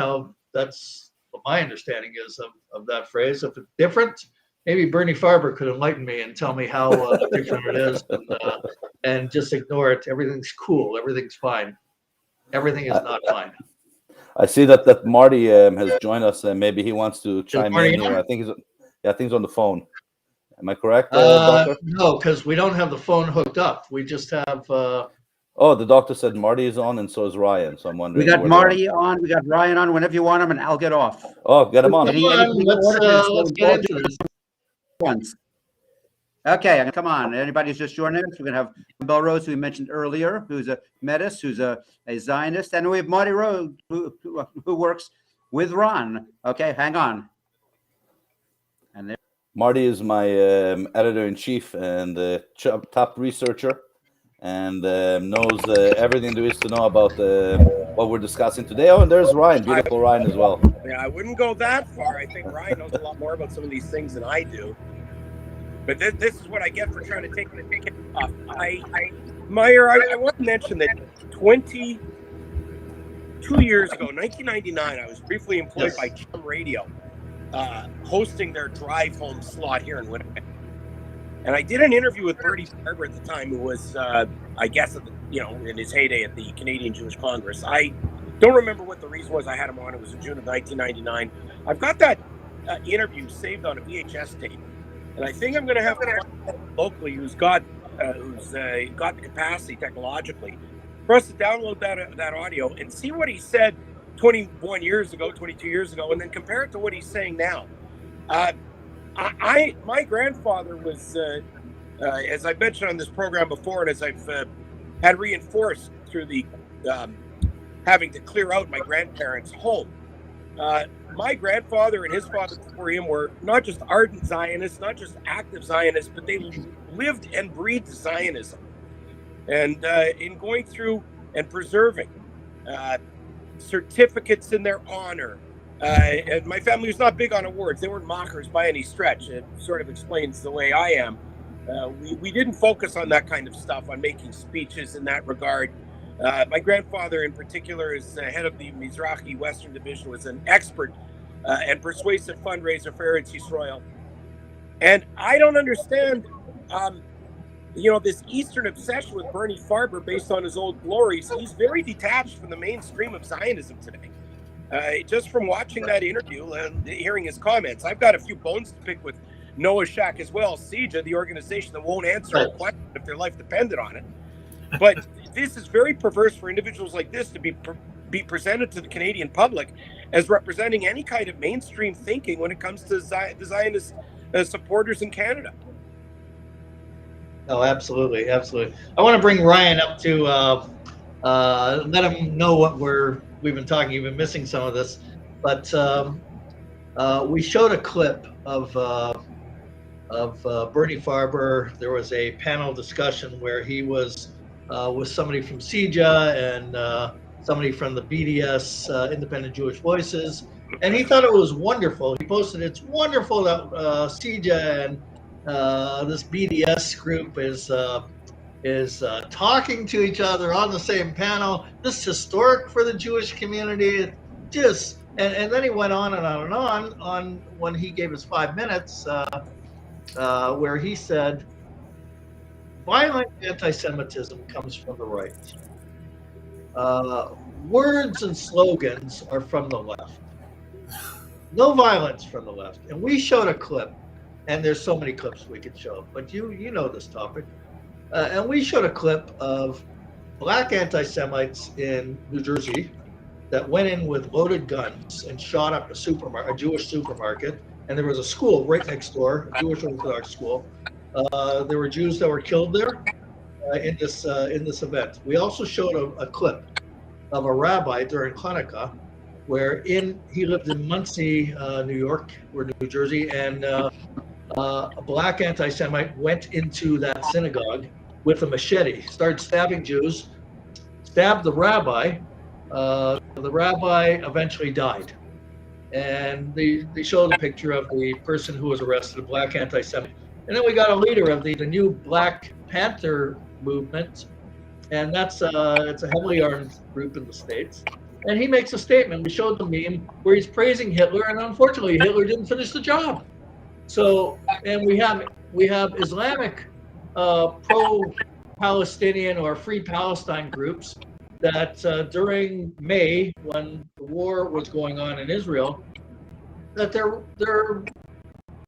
what my understanding is of that phrase. If it's different, maybe Bernie Farber could enlighten me and tell me how different it is, and just ignore it. Everything's cool. Everything's fine. Everything is not fine. I see that Marty has joined us, and maybe he wants to chime in here. I think he's on the phone. Am I correct, Doctor? No, because we don't have the phone hooked up. We just have. The doctor said Marty is on, and so is Ryan. So I'm wondering. We got Marty on. We got Ryan on. Whenever you want him, and I'll get off. Oh, get him on. Let's get into this. Once. Okay, come on. Anybody who's just joining us, we're gonna have Bell Rose, who we mentioned earlier, who's a Metis, who's a Zionist, and we have Marty Rose, who works with Ron. Okay, hang on. And there. Marty is my editor-in-chief and top researcher, and knows everything there is to know about what we're discussing today. Oh, and there's Ryan, beautiful Ryan as well. Yeah, I wouldn't go that far. I think Ryan knows a lot more about some of these things than I do. But this is what I get for trying to take it off. Meir, I want to mention that 22 years ago, 1999, I was briefly employed by Chum Radio, hosting their drive home slot here in Winnipeg. And I did an interview with Bernie Farber at the time, who was, I guess, in his heyday at the Canadian Jewish Congress. I don't remember what the reason was I had him on. It was in June of 1999. I've got that interview saved on a VHS tape, and I think I'm going to have to find someone locally who's got the capacity technologically for us to download that audio and see what he said 21 years ago, 22 years ago, and then compare it to what he's saying now. My grandfather was, as I mentioned on this program before, and as I've had reinforced through the having to clear out my grandparents' home. My grandfather and his father before him were not just ardent Zionists, not just active Zionists, but they lived and breathed Zionism. And in going through and preserving certificates in their honor. And my family was not big on awards. They weren't mockers by any stretch. It sort of explains the way I am. We didn't focus on that kind of stuff, on making speeches in that regard. My grandfather in particular is head of the Mizrahi Western Division, was an expert and persuasive fundraiser for Eretz Yisrael. And I don't understand, this Eastern obsession with Bernie Farber based on his old glories. He's very detached from the mainstream of Zionism today. Just from watching that interview and hearing his comments, I've got a few bones to pick with Noah Shack as well, CIJA, the organization that won't answer a question if their life depended on it. But this is very perverse for individuals like this to be presented to the Canadian public as representing any kind of mainstream thinking when it comes to the Zionist supporters in Canada. Oh, absolutely, absolutely. I want to bring Ryan up to let him know what we've been talking. You've been missing some of this, but we showed a clip of Bernie Farber. There was a panel discussion where he was with somebody from CIJA and somebody from the BDS, Independent Jewish Voices, and he thought it was wonderful. He posted, "It's wonderful that CIJA and this BDS group is talking to each other on the same panel. This is historic for the Jewish community." Just and then he went on and on and on when he gave his 5 minutes, where he said, "Violent anti-Semitism comes from the right. Words and slogans are from the left. No violence from the left." And we showed a clip. And there's so many clips we could show, but you know this topic. And we showed a clip of black anti-Semites in New Jersey that went in with loaded guns and shot up a Jewish supermarket. And there was a school right next door, a Jewish Orthodox school. There were Jews that were killed there in this event. We also showed a clip of a rabbi during Hanukkah, where he lived in Muncie, New York, or New Jersey, and a black anti-Semite went into that synagogue with a machete, started stabbing Jews, stabbed the rabbi. The rabbi eventually died. And they showed a picture of the person who was arrested, a black anti-Semite. And then we got a leader of the new Black Panther movement, and it's a heavily armed group in the States. And he makes a statement. We showed the meme where he's praising Hitler, and unfortunately Hitler didn't finish the job. So, and we have Islamic pro-Palestinian or Free Palestine groups that during May, when the war was going on in Israel, that they're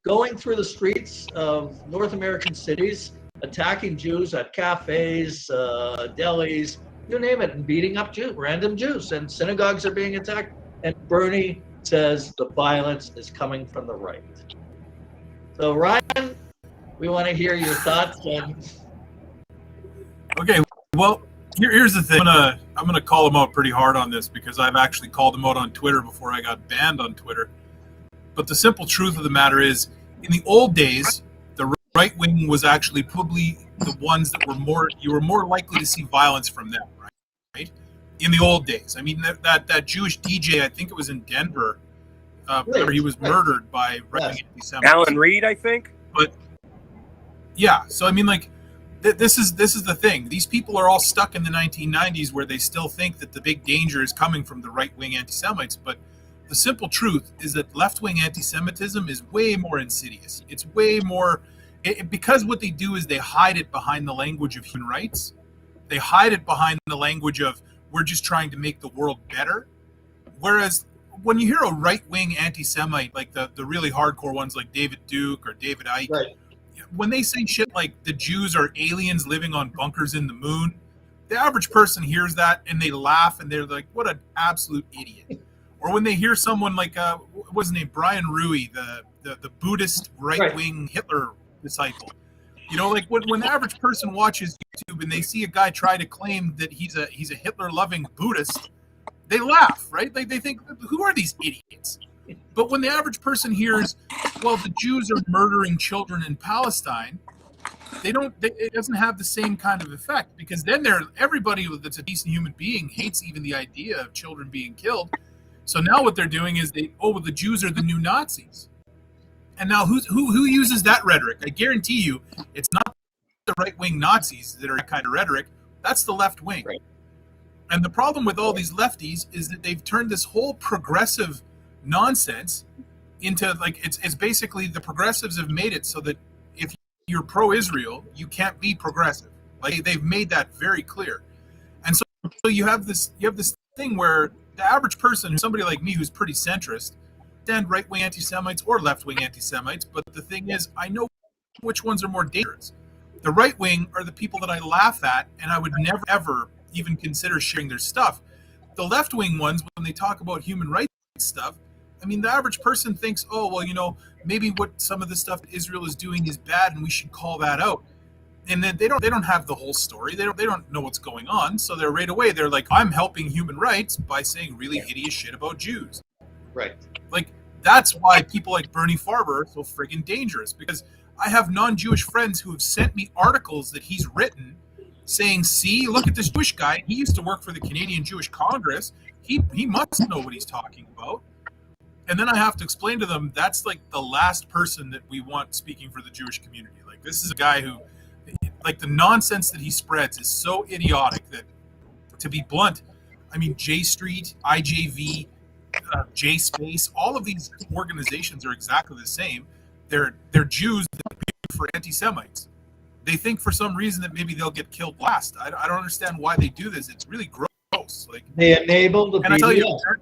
going through the streets of North American cities, attacking Jews at cafes, delis, you name it, and beating up random Jews, and synagogues are being attacked. And Bernie says the violence is coming from the right. So Ryan, we want to hear your thoughts on. Okay, well, here's the thing. I'm gonna call him out pretty hard on this because I've actually called him out on Twitter before I got banned on Twitter. But the simple truth of the matter is, in the old days, the right wing was actually probably the ones that you were more likely to see violence from them, right? In the old days, I mean that Jewish DJ, I think it was in Denver. Where he was murdered by right-wing anti-Semites. Alan Reed, I think. But yeah, so I mean, like, this is the thing. These people are all stuck in the 1990s, where they still think that the big danger is coming from the right-wing anti-Semites. But the simple truth is that left-wing anti-Semitism is way more insidious. It's way more because what they do is they hide it behind the language of human rights. They hide it behind the language of we're just trying to make the world better. Whereas when you hear a right-wing anti-Semite, like the really hardcore ones like David Duke or David Icke, right, when they say shit like the Jews are aliens living on bunkers in the moon, the average person hears that and they laugh and they're like, what an absolute idiot. Or when they hear someone like, what's his name, Brian Rui, the Buddhist right-wing Hitler disciple. You know, like when the average person watches YouTube and they see a guy try to claim that he's a Hitler-loving Buddhist, they laugh, right? They think, who are these idiots? But when the average person hears, well, the Jews are murdering children in Palestine, it doesn't have the same kind of effect, because then everybody that's a decent human being hates even the idea of children being killed. So now what they're doing is the Jews are the new Nazis. And now who uses that rhetoric? I guarantee you, it's not the right-wing Nazis that are that kind of rhetoric. That's the left wing. Right. And the problem with all these lefties is that they've turned this whole progressive nonsense into, like, it's basically the progressives have made it so that if you're pro-Israel, you can't be progressive. Like, they've made that very clear. And so you have this thing where the average person, somebody like me who's pretty centrist, stand right-wing anti-Semites or left-wing anti-Semites, but the thing is, I know which ones are more dangerous. The right-wing are the people that I laugh at, and I would never, ever even consider sharing their stuff. The left-wing ones, when they talk about human rights stuff, I mean, the average person thinks, oh, well, you know, maybe what some of the stuff that Israel is doing is bad, and we should call that out. And then they don't have the whole story. They don't know what's going on. So they're right away, they're like, I'm helping human rights by saying really hideous shit about Jews. Right. Like, that's why people like Bernie Farber are so friggin' dangerous, because I have non-Jewish friends who have sent me articles that he's written saying, see, look at this Jewish guy. He used to work for the Canadian Jewish Congress. He must know what he's talking about. And then I have to explain to them, that's like the last person that we want speaking for the Jewish community. Like, this is a guy who, like, the nonsense that he spreads is so idiotic that, to be blunt, I mean, J Street, IJV, J Space, all of these organizations are exactly the same. They're Jews that are for anti-Semites. They think for some reason that maybe they'll get killed last. I don't understand why they do this. It's really gross. Like, they enable the and I tell you, BDS.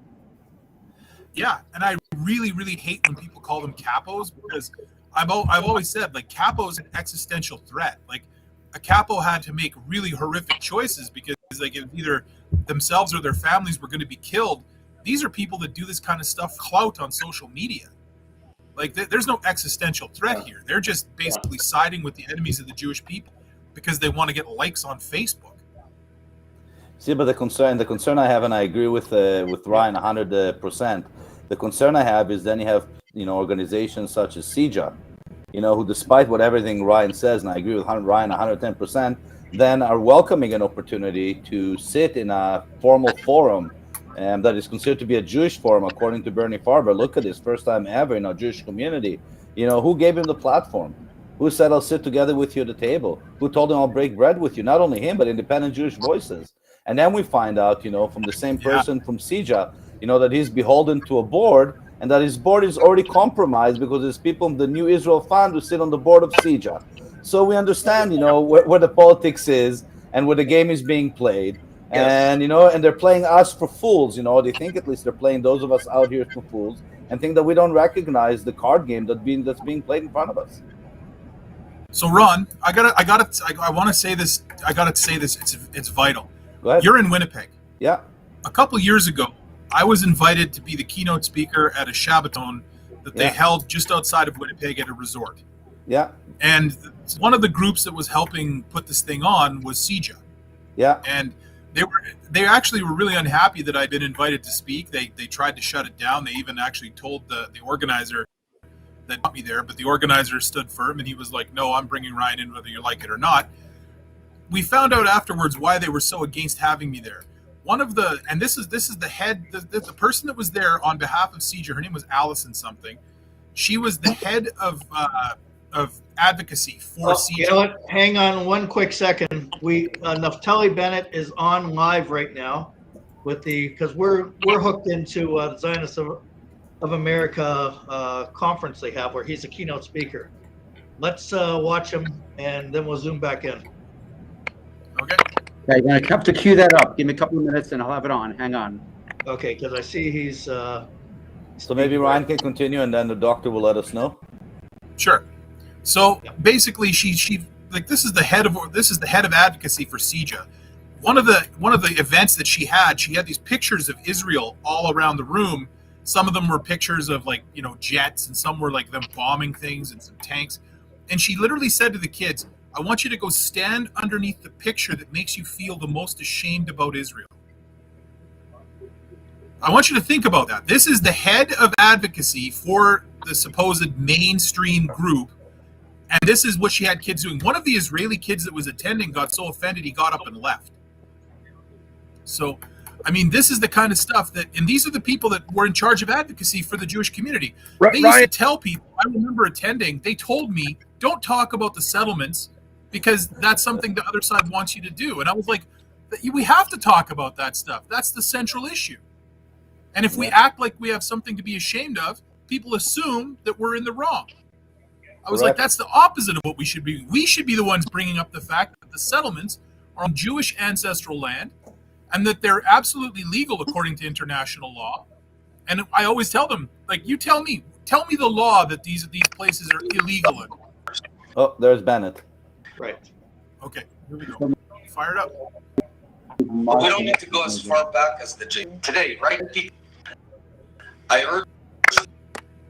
yeah, and I really, really hate when people call them capos, because I've always said, like, capo is an existential threat. Like, a capo had to make really horrific choices because, like, if either themselves or their families were going to be killed. These are people that do this kind of stuff clout on social media. Like, there's no existential threat here. They're just basically siding with the enemies of the Jewish people because they want to get likes on Facebook. See, but the concern I have, and I agree with Ryan 100%. The concern I have is then you have, you know, organizations such as CIJA, you know, who, despite what everything Ryan says, and I agree with Ryan 110%, then are welcoming an opportunity to sit in a formal forum that is considered to be a Jewish forum, according to Bernie Farber. Look at this, first time ever in our Jewish community. You know, who gave him the platform? Who said, I'll sit together with you at the table? Who told him I'll break bread with you? Not only him, but independent Jewish voices. And then we find out, you know, from the same person from CIJA, you know, that he's beholden to a board, and that his board is already compromised because there's people in the New Israel Fund who sit on the board of CIJA. So we understand, you know, where the politics is and where the game is being played. Yes. And, you know, and they're playing us for fools. You know, they think at least they're playing those of us out here for fools, and think that we don't recognize the card game that's being played in front of us. So, Ron, I want to say this. I gotta say this. It's vital. Go ahead. You're in Winnipeg. Yeah. A couple years ago, I was invited to be the keynote speaker at a Shabbaton that they held just outside of Winnipeg at a resort. Yeah. And one of the groups that was helping put this thing on was CIJA. Yeah. And they actually were really unhappy that I'd been invited to speak. They tried to shut it down. They even actually told the organizer that got me there, but the organizer stood firm, and he was like, no, I'm bringing Ryan in whether you like it or not. We found out afterwards why they were so against having me there. One of the, and this is the head, the person that was there on behalf of CIJA, her name was Allison something. She was the head of advocacy for CIJA. You know what? Hang on one quick second. Naftali Bennett is on live right now with because we're hooked into the Zionists of America conference they have where he's a keynote speaker. Let's watch him and then we'll zoom back in. Okay. Yeah, you're going to have to cue that up. Give me a couple of minutes and I'll have it on. Hang on. Okay, because I see he's... so maybe Ryan can continue and then the doctor will let us know. Sure. So basically, she like this is the head of advocacy for CIJA. One of the events that she had these pictures of Israel all around the room. Some of them were pictures of, like, you know, jets, and some were like them bombing things and some tanks. And she literally said to the kids, I want you to go stand underneath the picture that makes you feel the most ashamed about Israel. I want you to think about that. This is the head of advocacy for the supposed mainstream group. And this is what she had kids doing. One of the Israeli kids that was attending got so offended he got up and left. So I mean, this is the kind of stuff that, and these are the people that were in charge of advocacy for the Jewish community. They used to tell people, I remember attending, they told me, don't talk about the settlements because that's something the other side wants you to do. And I was like, we have to talk about that stuff. That's the central issue. And if we act like we have something to be ashamed of, people assume that we're in the wrong. I was like, that's the opposite of what we should be. We should be the ones bringing up the fact that the settlements are on Jewish ancestral land and that they're absolutely legal according to international law. And I always tell them, like, you tell me the law that these places are illegal in. Oh, there's Bennett. Right. Okay, here we go. Fire it up. But we don't need to go as far back as the J. Today, right? I urge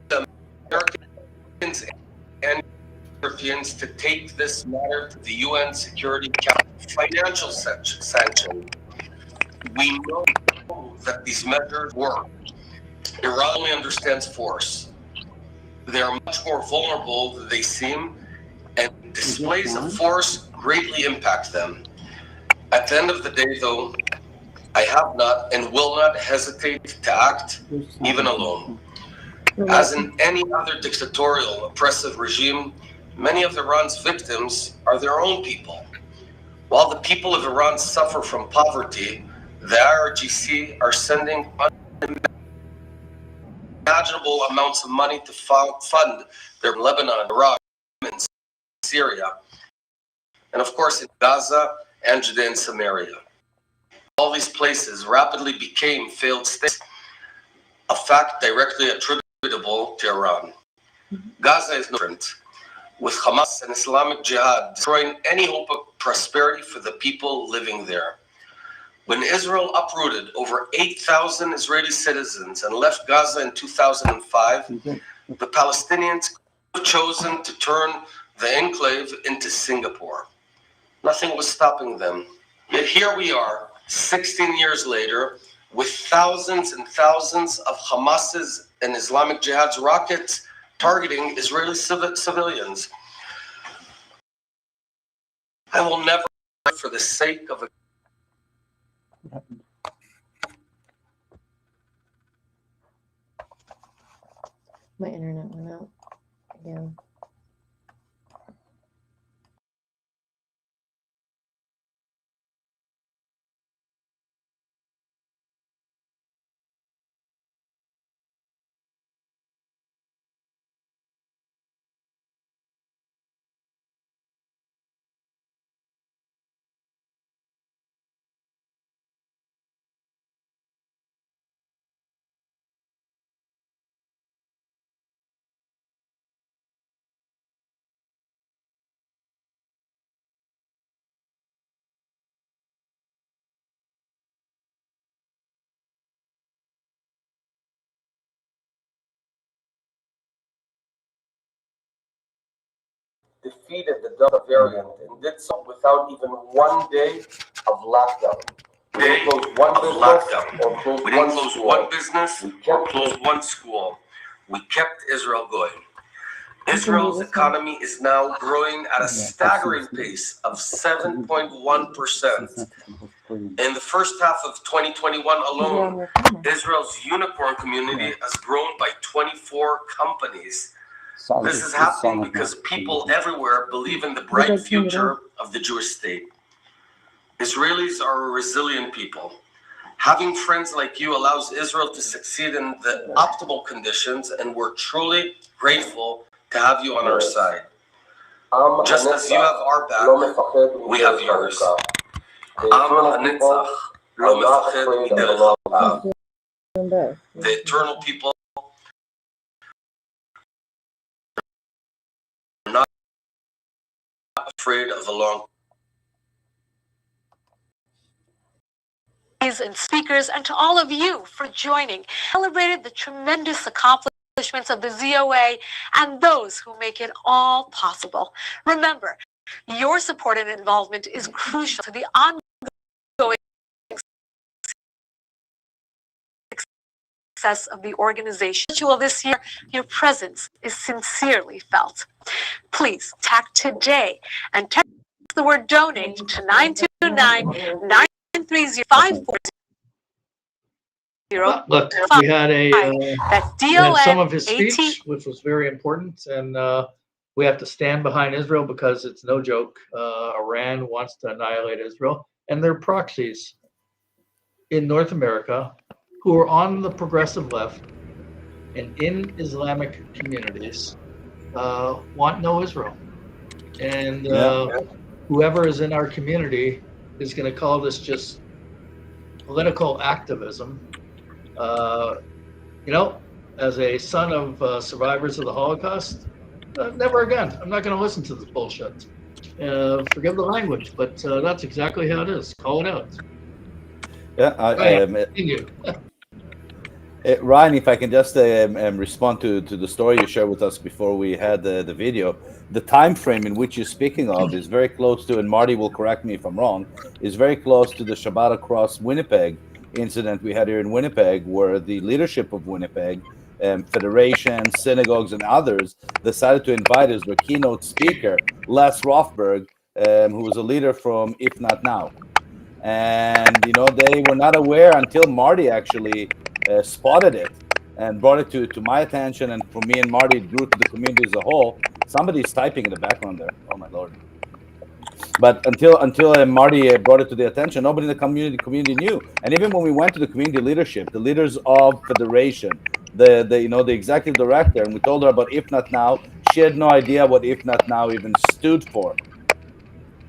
the Americans and Europeans to take this matter to the UN Security Council. Financial sanction. We know that these measures work. Iran only understands force. They are much more vulnerable than they seem, and displays of force greatly impact them. At the end of the day, though, I have not and will not hesitate to act, even alone. As in any other dictatorial, oppressive regime, many of Iran's victims are their own people. While the people of Iran suffer from poverty, the IRGC are sending unimaginable amounts of money to fund their Lebanon, Iraq, and Syria, and of course in Gaza and Judea and Samaria. All these places rapidly became failed states, a fact directly attributable to Iran. Gaza is no different, with Hamas and Islamic Jihad destroying any hope of prosperity for the people living there. When Israel uprooted over 8,000 Israeli citizens and left Gaza in 2005, the Palestinians have chosen to turn the enclave into Singapore. Nothing was stopping them. Yet here we are, 16 years later, with thousands and thousands of Hamas's and Islamic Jihad's rockets targeting Israeli civilians. I will never, for the sake of a My internet went out again. defeated the Delta variant and did so without even 1 day of lockdown. We didn't close one business or close one school. We kept Israel going. Israel's economy is now growing at a staggering pace of 7.1%. In the first half of 2021 alone, Israel's unicorn community has grown by 24 companies. This is happening because people everywhere believe in the bright future of the Jewish state. Israelis are a resilient people. Having friends like you allows Israel to succeed in the optimal conditions, and we're truly grateful to have you on our side. Just as you have our back, we have yours. The eternal people are not afraid of the long. And speakers, and to all of you for joining. Celebrated the tremendous accomplishments of the ZOA and those who make it all possible. Remember, your support and involvement is crucial to the ongoing success of the organization. This year, your presence is sincerely felt. Please tack today and text the word donate to 929-930-54. Look, we had some of his speech, which was very important, and we have to stand behind Israel because it's no joke. Iran wants to annihilate Israel, and their proxies in North America who are on the progressive left and in Islamic communities want no Israel. And whoever is in our community is going to call this just political activism. As a son of survivors of the Holocaust, never again. I'm not going to listen to this bullshit. Forgive the language, but that's exactly how it is. Call it out. Ryan, if I can just respond to the story you shared with us before we had the video, the time frame in which you're speaking of is very close to, and Marty will correct me if I'm wrong, is very close to the Shabbat across Winnipeg incident we had here in Winnipeg, where the leadership of Winnipeg, federations, synagogues, and others decided to invite as their keynote speaker Les Rothberg, who was a leader from If Not Now. And they were not aware until Marty actually spotted it and brought it to my attention, and for me and Marty, it grew to the community as a whole. Somebody's typing in the background there. Oh my Lord! But until Marty brought it to the attention, nobody in the community knew. And even when we went to the community leadership, the leaders of federation, the executive director, and we told her about If Not Now, she had no idea what If Not Now even stood for.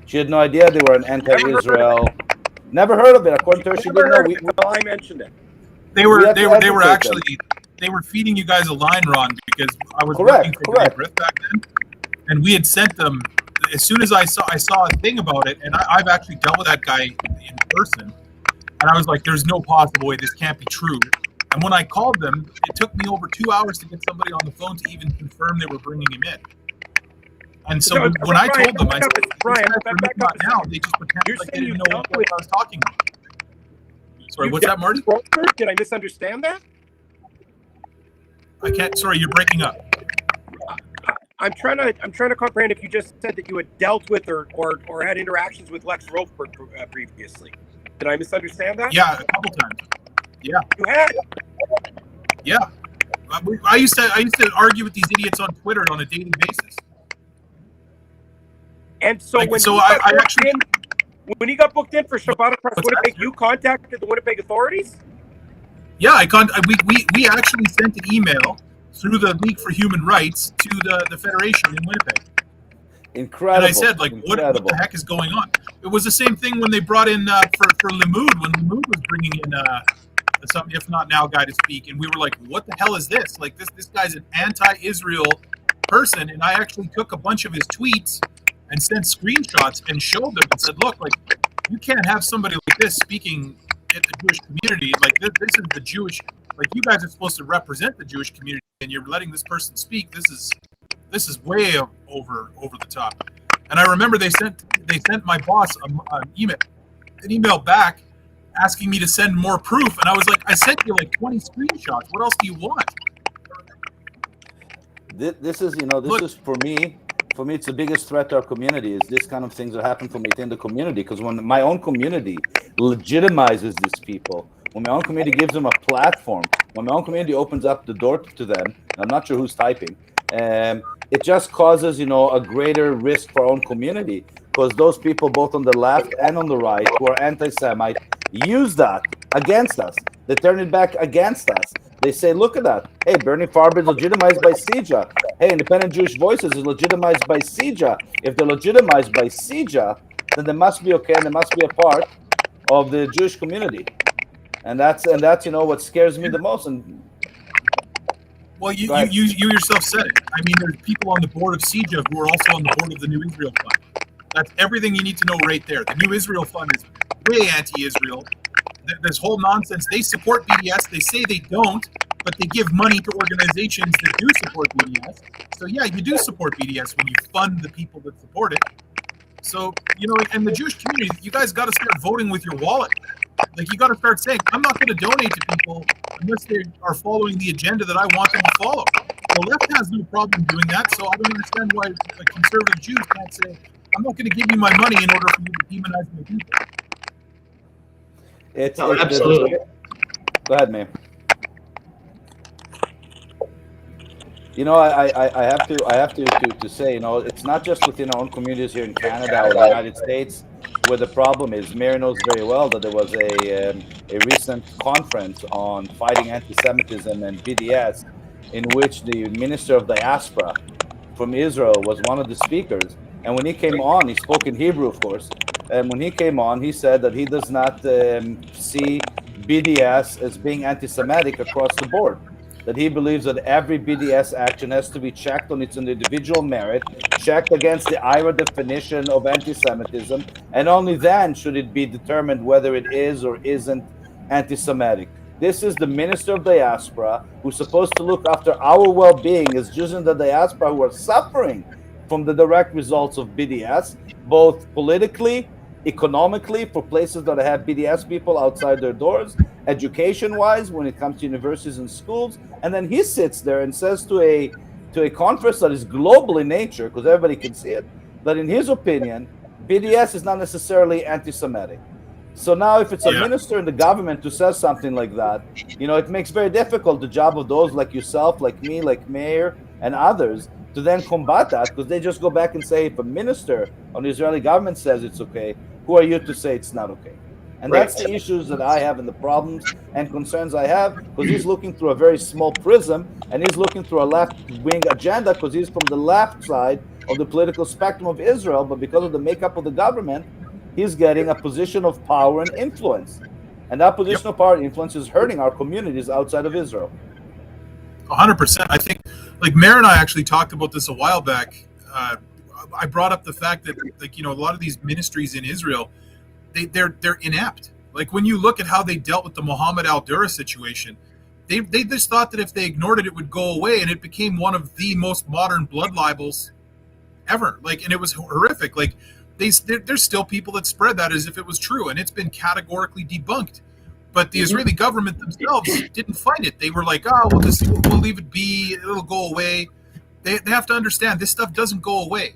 She had no idea they were an anti-Israel. Never heard of it. According to her, she didn't know. I mentioned it. They were feeding you guys a line, Ron, because I was working for Griff back then, and we had sent them. As soon as I saw a thing about it, and I've actually dealt with that guy in person, and I was like, "There's no possible way this can't be true." And when I called them, it took me over 2 hours to get somebody on the phone to even confirm they were bringing him in. And so when I told them, I said, "Not now," they just pretended like they didn't know what I was talking about. Sorry, what's that, Marty? Did I misunderstand that? I can't. Sorry, you're breaking up. I'm trying to comprehend if you just said that you had dealt with or had interactions with Lex Rothberg previously. Did I misunderstand that? Yeah, a couple times. Yeah. You had? Yeah. I used to argue with these idiots on Twitter on a daily basis. And so when he got booked in for Shabbat across Winnipeg, you contacted the Winnipeg authorities? Yeah, we actually sent an email through the League for Human Rights to the Federation in Winnipeg. Incredible. And I said, like, what the heck is going on? It was the same thing when they brought in for Limmud, when Limmud was bringing in some If Not Now guy to speak, and we were like, what the hell is this? Like, this guy's an anti-Israel person, and I actually took a bunch of his tweets and sent screenshots and showed them and said, look, like, you can't have somebody like this speaking at the Jewish community. Like, this is the Jewish, like, you guys are supposed to represent the Jewish community, and you're letting this person speak. This is way over the top. And I remember they sent my boss an email back asking me to send more proof, and I was like, I sent you like 20 screenshots. What else do you want? This is is for me. For me, it's the biggest threat to our community is this kind of things that happen from within the community. Because when my own community legitimizes these people, when my own community gives them a platform, when my own community opens up the door to them, I'm not sure who's typing, it just causes, a greater risk for our own community. Because those people, both on the left and on the right, who are anti-Semite, use that against us. They turn it back against us. They say, look at that. Hey, Bernie Farber is legitimized by CJA. Hey, Independent Jewish Voices is legitimized by CJA. If they're legitimized by CJA, then they must be okay and they must be a part of the Jewish community. And that's what scares me the most. And well, you yourself said it. I mean, there's people on the board of CJA who are also on the board of the New Israel Fund. That's everything you need to know right there. The New Israel Fund is way anti-Israel. This whole nonsense. They support BDS. They say they don't, but they give money to organizations that do support BDS. So yeah, you do support BDS when you fund the people that support it. So, and the Jewish community, you guys got to start voting with your wallet. Like, you got to start saying, I'm not going to donate to people unless they are following the agenda that I want them to follow. The left has no problem doing that, so I don't understand why conservative Jews can't say, I'm not going to give you my money in order for you to demonize my people. Absolutely. Go ahead, Meir. You know, I have to say, you know, it's not just within our own communities here in Canada or the United States where the problem is. Meir knows very well that there was a recent conference on fighting anti-Semitism and BDS, in which the Minister of Diaspora from Israel was one of the speakers. And when he came on, he spoke in Hebrew, of course. And when he came on, he said that he does not see BDS as being anti-Semitic across the board. That he believes that every BDS action has to be checked on its individual merit, checked against the IRA definition of anti-Semitism, and only then should it be determined whether it is or isn't anti-Semitic. This is the Minister of Diaspora who's supposed to look after our well-being as Jews in the diaspora who are suffering from the direct results of BDS, both politically, economically, for places that have BDS people outside their doors, education-wise, when it comes to universities and schools. And then he sits there and says to a conference that is global in nature, because everybody can see it, that in his opinion, BDS is not necessarily anti-Semitic. So now if it's a minister in the government who says something like that, you know, it makes very difficult the job of those like yourself, like me, like Meir, and others to then combat that, because they just go back and say, if a minister on the Israeli government says it's okay, who are you to say it's not okay? And that's the issues that I have and the problems and concerns I have, because he's looking through a very small prism, and he's looking through a left-wing agenda because he's from the left side of the political spectrum of Israel, but because of the makeup of the government, he's getting a position of power and influence. And that position of power and influence is hurting our communities outside of Israel. 100%. I think, like Meir and I actually talked about this a while back. I brought up the fact that, like, you know, a lot of these ministries in Israel, they're inept. Like, when you look at how they dealt with the Mohammed al-Dura situation, they just thought that if they ignored it, it would go away, and it became one of the most modern blood libels ever. Like, and it was horrific. Like, there's still people that spread that as if it was true, and it's been categorically debunked. But the Israeli government themselves didn't fight it. They were like, oh, we'll leave it be. It'll go away. They have to understand this stuff doesn't go away.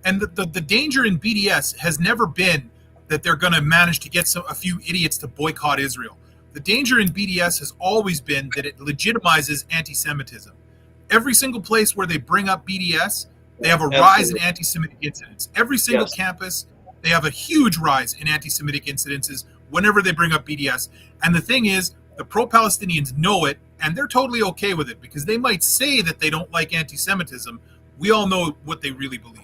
And the danger in BDS has never been that they're going to manage to get a few idiots to boycott Israel. The danger in BDS has always been that it legitimizes anti-Semitism. Every single place where they bring up BDS, they have a rise in anti-Semitic incidents. Every single campus, they have a huge rise in anti-Semitic incidences whenever they bring up BDS. And the thing is, the pro-Palestinians know it, and they're totally okay with it, because they might say that they don't like anti-Semitism. We all know what they really believe.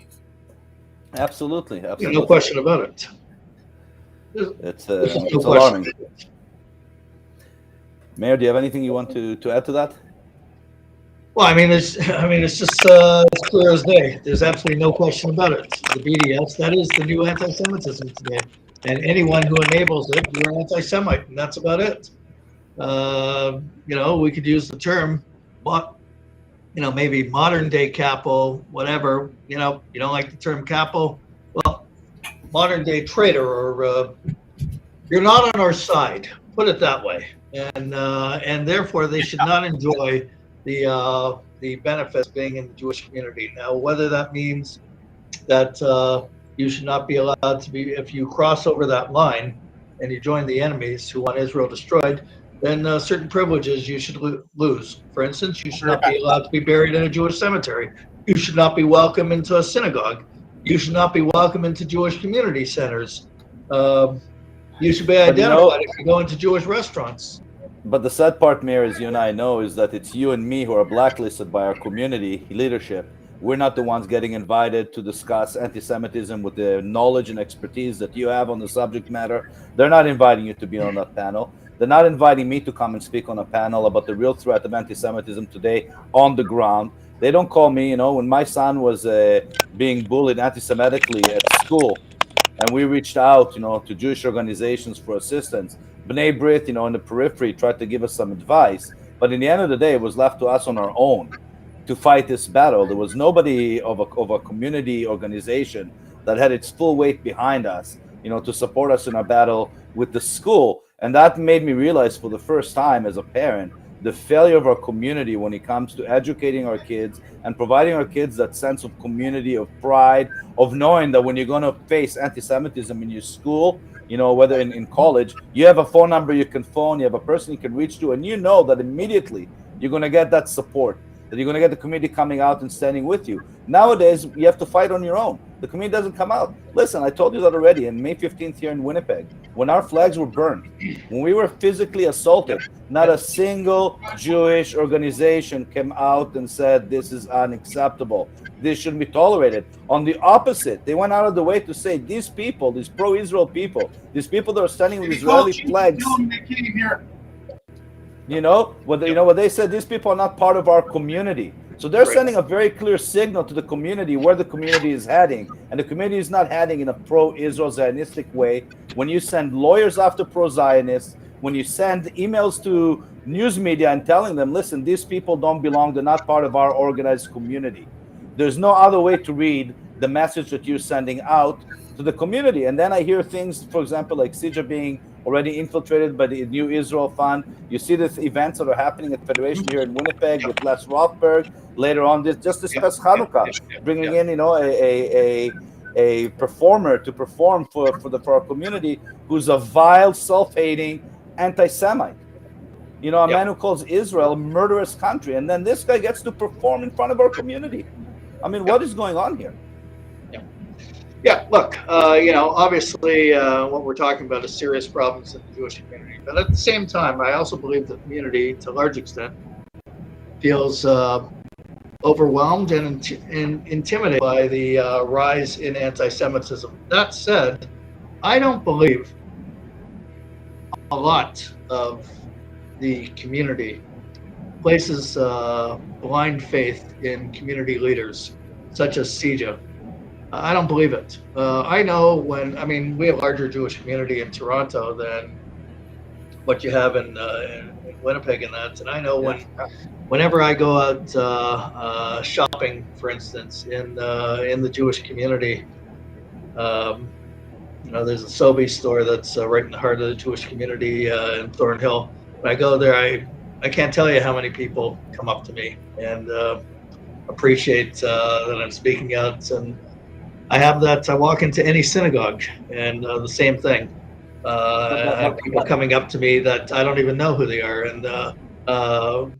Absolutely. No question about it. It's alarming. Meir, do you have anything you want to add to that? Well, I mean, it's just as clear as day. There's absolutely no question about it. The BDS, that is the new anti-Semitism today. And anyone who enables it, you're an anti-Semite, and that's about it. You know, we could use the term, but, you know, maybe modern day capo, whatever. You know, you don't like the term capo? Well, modern day traitor, or you're not on our side. Put it that way. And therefore, they should not enjoy the benefits of being in the Jewish community. Now, whether that means that you should not be allowed to be, if you cross over that line and you join the enemies who want Israel destroyed, then certain privileges you should lose. For instance, you should not be allowed to be buried in a Jewish cemetery. You should not be welcome into a synagogue. You should not be welcome into Jewish community centers. You should be identified if you go into Jewish restaurants. But the sad part, Meir, as you and I know, is that it's you and me who are blacklisted by our community leadership. We're not the ones getting invited to discuss anti-Semitism with the knowledge and expertise that you have on the subject matter. They're not inviting you to be on that panel. They're not inviting me to come and speak on a panel about the real threat of anti-Semitism today on the ground. They don't call me, you know, when my son was being bullied anti-Semitically at school, and we reached out, you know, to Jewish organizations for assistance. B'nai Brit, you know, in the periphery, tried to give us some advice. But in the end of the day, it was left to us on our own to fight this battle. There was nobody of a community organization that had its full weight behind us, you know, to support us in our battle with the school. And that made me realize for the first time as a parent the failure of our community when it comes to educating our kids and providing our kids that sense of community, of pride, of knowing that when you're going to face anti-Semitism in your school, whether in college, you have a phone number you can phone, you have a person you can reach to, and you know that immediately you're going to get that support, that you're going to get the community coming out and standing with you. Nowadays, you have to fight on your own. The community doesn't come out. Listen, I told you that already. On May 15th here in Winnipeg, when our flags were burned, when we were physically assaulted, not a single Jewish organization came out and said this is unacceptable. This shouldn't be tolerated. On the opposite, they went out of the way to say these people, these pro-Israel people, these people that are standing with Israeli flags. What they said, these people are not part of our community. So they're sending a very clear signal to the community where the community is heading. And the community is not heading in a pro-Israel Zionistic way. When you send lawyers after pro-Zionists, when you send emails to news media and telling them, listen, these people don't belong, they're not part of our organized community. There's no other way to read the message that you're sending out to the community. And then I hear things, for example, like CIJA being already infiltrated by the New Israel Fund. You see the events that are happening at Federation here in Winnipeg with Les Rothberg. Later on, this past Hanukkah, bringing in, a performer to perform for our community who's a vile, self-hating anti-Semite. A man who calls Israel a murderous country, and then this guy gets to perform in front of our community. I mean, what is going on here? Yeah, look, obviously what we're talking about is serious problems in the Jewish community. But at the same time, I also believe the community, to a large extent, feels overwhelmed and intimidated by the rise in anti-Semitism. That said, I don't believe a lot of the community places blind faith in community leaders such as CIJA. I don't believe it. I know we have a larger Jewish community in Toronto than what you have in Winnipeg and that. And I know whenever I go out shopping, for instance, in the Jewish community, there's a Sobeys store that's right in the heart of the Jewish community in Thornhill. When I go there, I can't tell you how many people come up to me and appreciate that I'm speaking out. And I walk into any synagogue and the same thing. I have people coming up to me that I don't even know who they are, and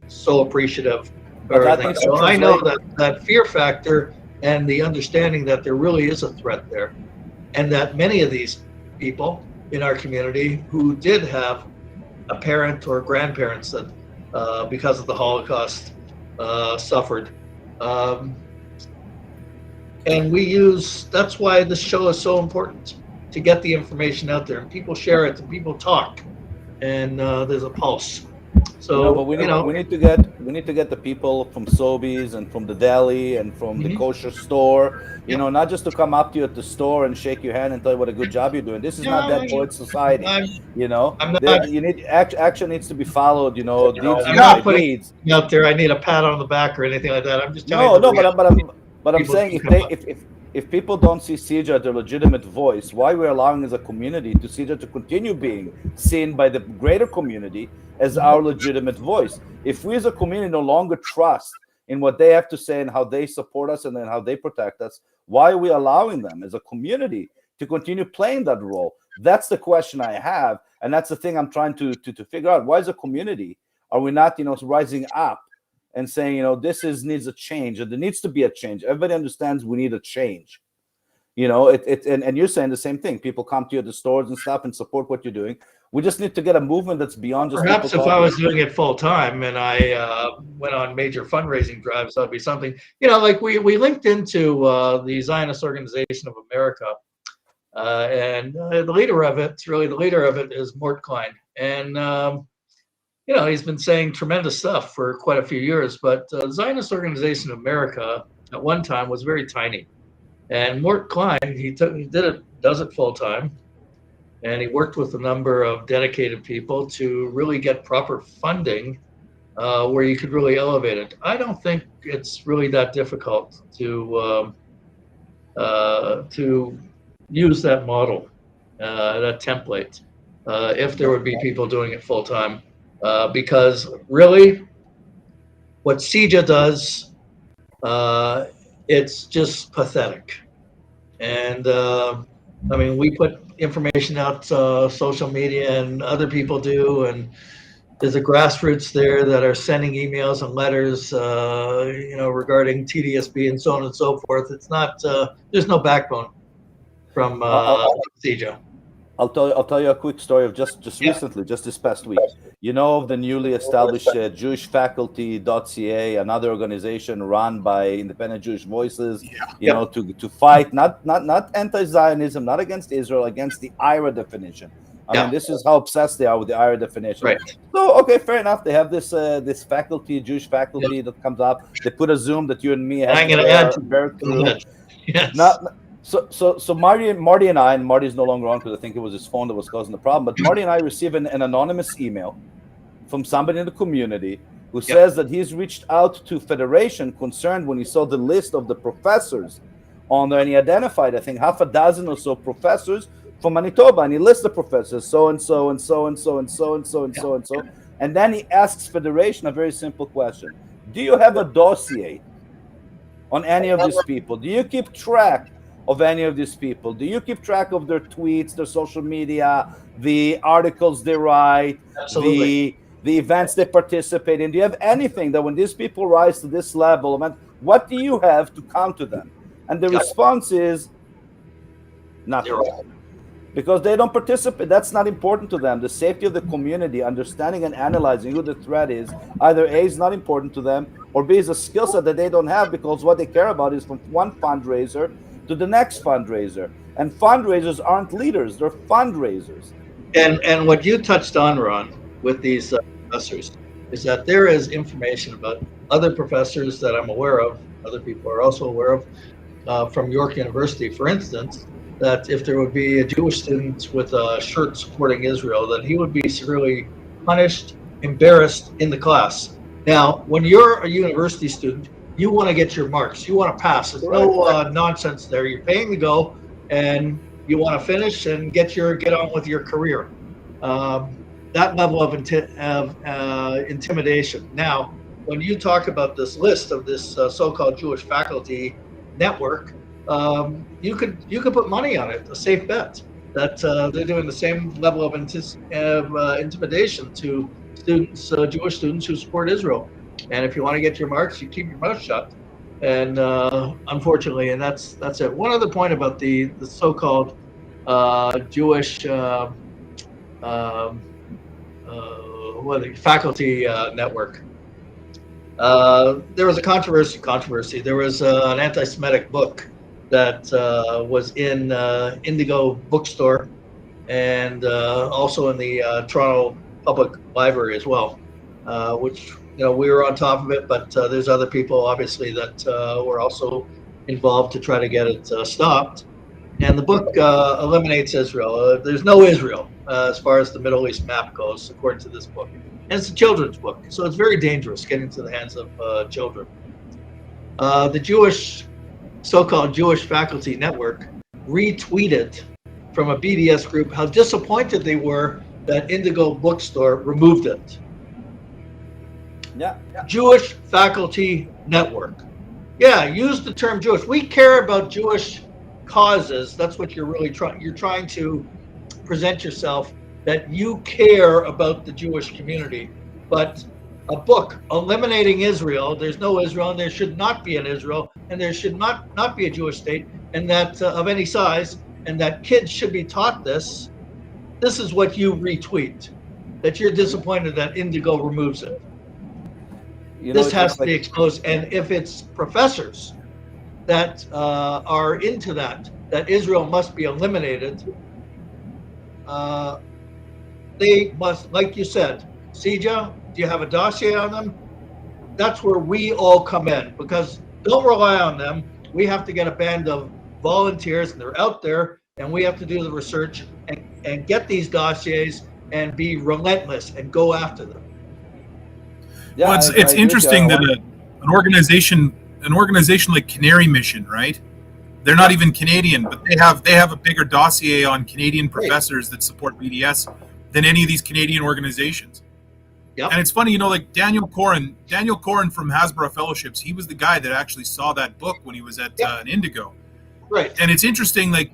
so appreciative of everything. So I know that fear factor and the understanding that there really is a threat there, and that many of these people in our community who did have a parent or grandparents that, because of the Holocaust, suffered. And that's why this show is so important, to get the information out there, and people share it, and people talk, and there's a pulse. So but we need to get the people from Sobeys and from the deli and from the kosher store, not just to come up to you at the store and shake your hand and tell you what a good job you're doing. This is not that poet society. Action needs to be followed. Deeds I'm not putting out there. I need a pat on the back or anything like that. I'm just telling you. But I'm saying if people don't see CIJA as a legitimate voice, why we're allowing as a community to CIJA to continue being seen by the greater community as our legitimate voice? If we as a community no longer trust in what they have to say and how they support us and then how they protect us, why are we allowing them as a community to continue playing that role? That's the question I have, and that's the thing I'm trying to figure out. Why as a community are we not rising up and saying, needs a change, and there needs to be a change. Everybody understands we need a change. And you're saying the same thing. People come to you at the stores and stuff and support what you're doing. We just need to get a movement that's beyond just perhaps if I was doing it full time and I went on major fundraising drives, that'd be something. Like we linked into the Zionist Organization of America, and the leader of it is Mort Klein, and he's been saying tremendous stuff for quite a few years, but the Zionist Organization of America at one time was very tiny. And Mort Klein, does it full time, and he worked with a number of dedicated people to really get proper funding where you could really elevate it. I don't think it's really that difficult to use that model, that template, if there would be people doing it full time. Because really, what CIJA does, it's just pathetic. And I mean, we put information out, social media, and other people do, and there's a grassroots there that are sending emails and letters, regarding TDSB and so on and so forth. It's not, there's no backbone from CEJA. I'll tell you a quick story of just recently, just this past week. You know of the newly established JewishFaculty.ca, another organization run by independent Jewish voices, to fight not anti-Zionism, not against Israel, against the IRA definition. I mean, this is how obsessed they are with the IRA definition. Right. So, okay, fair enough. They have this this faculty, Jewish faculty that comes up. They put a Zoom that you and me have to bear through. Yes. So Marty and I, and Marty's no longer on because I think it was his phone that was causing the problem, but Marty and I received an anonymous email from somebody in the community who says that he's reached out to Federation concerned when he saw the list of the professors on there, and he identified, I think, half a dozen or so professors from Manitoba, and he lists the professors, so and so and so and so and so and so and so and so, and then he asks Federation a very simple question: do you have a dossier on any of these people? Do you keep track of any of these people? Do you keep track of their tweets, their social media, the articles they write, the events they participate in? Do you have anything that when these people rise to this level, what do you have to counter them? And the response is nothing. Because they don't participate. That's not important to them. The safety of the community, understanding and analyzing who the threat is, either A, is not important to them, or B, is a skill set that they don't have, because what they care about is from one fundraiser to the next fundraiser. And fundraisers aren't leaders, they're fundraisers. And what you touched on, Ron, with these professors, is that there is information about other professors that I'm aware of, other people are also aware of, from York University, for instance, that if there would be a Jewish student with a shirt supporting Israel, that he would be severely punished, embarrassed in the class. Now, when you're a university student, you want to get your marks. You want to pass. There's no nonsense there. You're paying to go, and you want to finish and get on with your career. That level of intimidation. Now, when you talk about this list of this so-called Jewish faculty network, you could put money on it, a safe bet that they're doing the same level of intimidation to students, Jewish students who support Israel. And if you want to get your marks, you keep your mouth shut. And unfortunately, and that's it. One other point about the so-called Jewish faculty network. There was a controversy. There was an anti-Semitic book that was in Indigo bookstore, and also in the Toronto Public Library as well, which we were on top of it, but there's other people obviously that were also involved to try to get it stopped. And the book eliminates Israel. There's no Israel as far as the Middle East map goes, according to this book. And it's a children's book, so it's very dangerous getting into the hands of children. The so-called Jewish faculty network retweeted from a BDS group how disappointed they were that Indigo bookstore removed it. Yeah. Jewish faculty network. Yeah, use the term Jewish. We care about Jewish causes. That's what you're really trying. You're trying to present yourself that you care about the Jewish community. But a book eliminating Israel, there's no Israel, and there should not be an Israel, and there should not be a Jewish state, and that of any size, and that kids should be taught this. This is what you retweet, that you're disappointed that Indigo removes it. This has to be exposed. And if it's professors that are into that Israel must be eliminated, they must, like you said, CEJA, do you have a dossier on them? That's where we all come in, because don't rely on them. We have to get a band of volunteers, and they're out there, and we have to do the research and get these dossiers and be relentless and go after them. Yeah, well, it's interesting that an organization like Canary Mission, right? They're not even Canadian, but they have a bigger dossier on Canadian professors that support BDS than any of these Canadian organizations. Yep. And it's funny, like Daniel Corin from Hasbro Fellowships, he was the guy that actually saw that book when he was at Indigo. Right. And it's interesting, like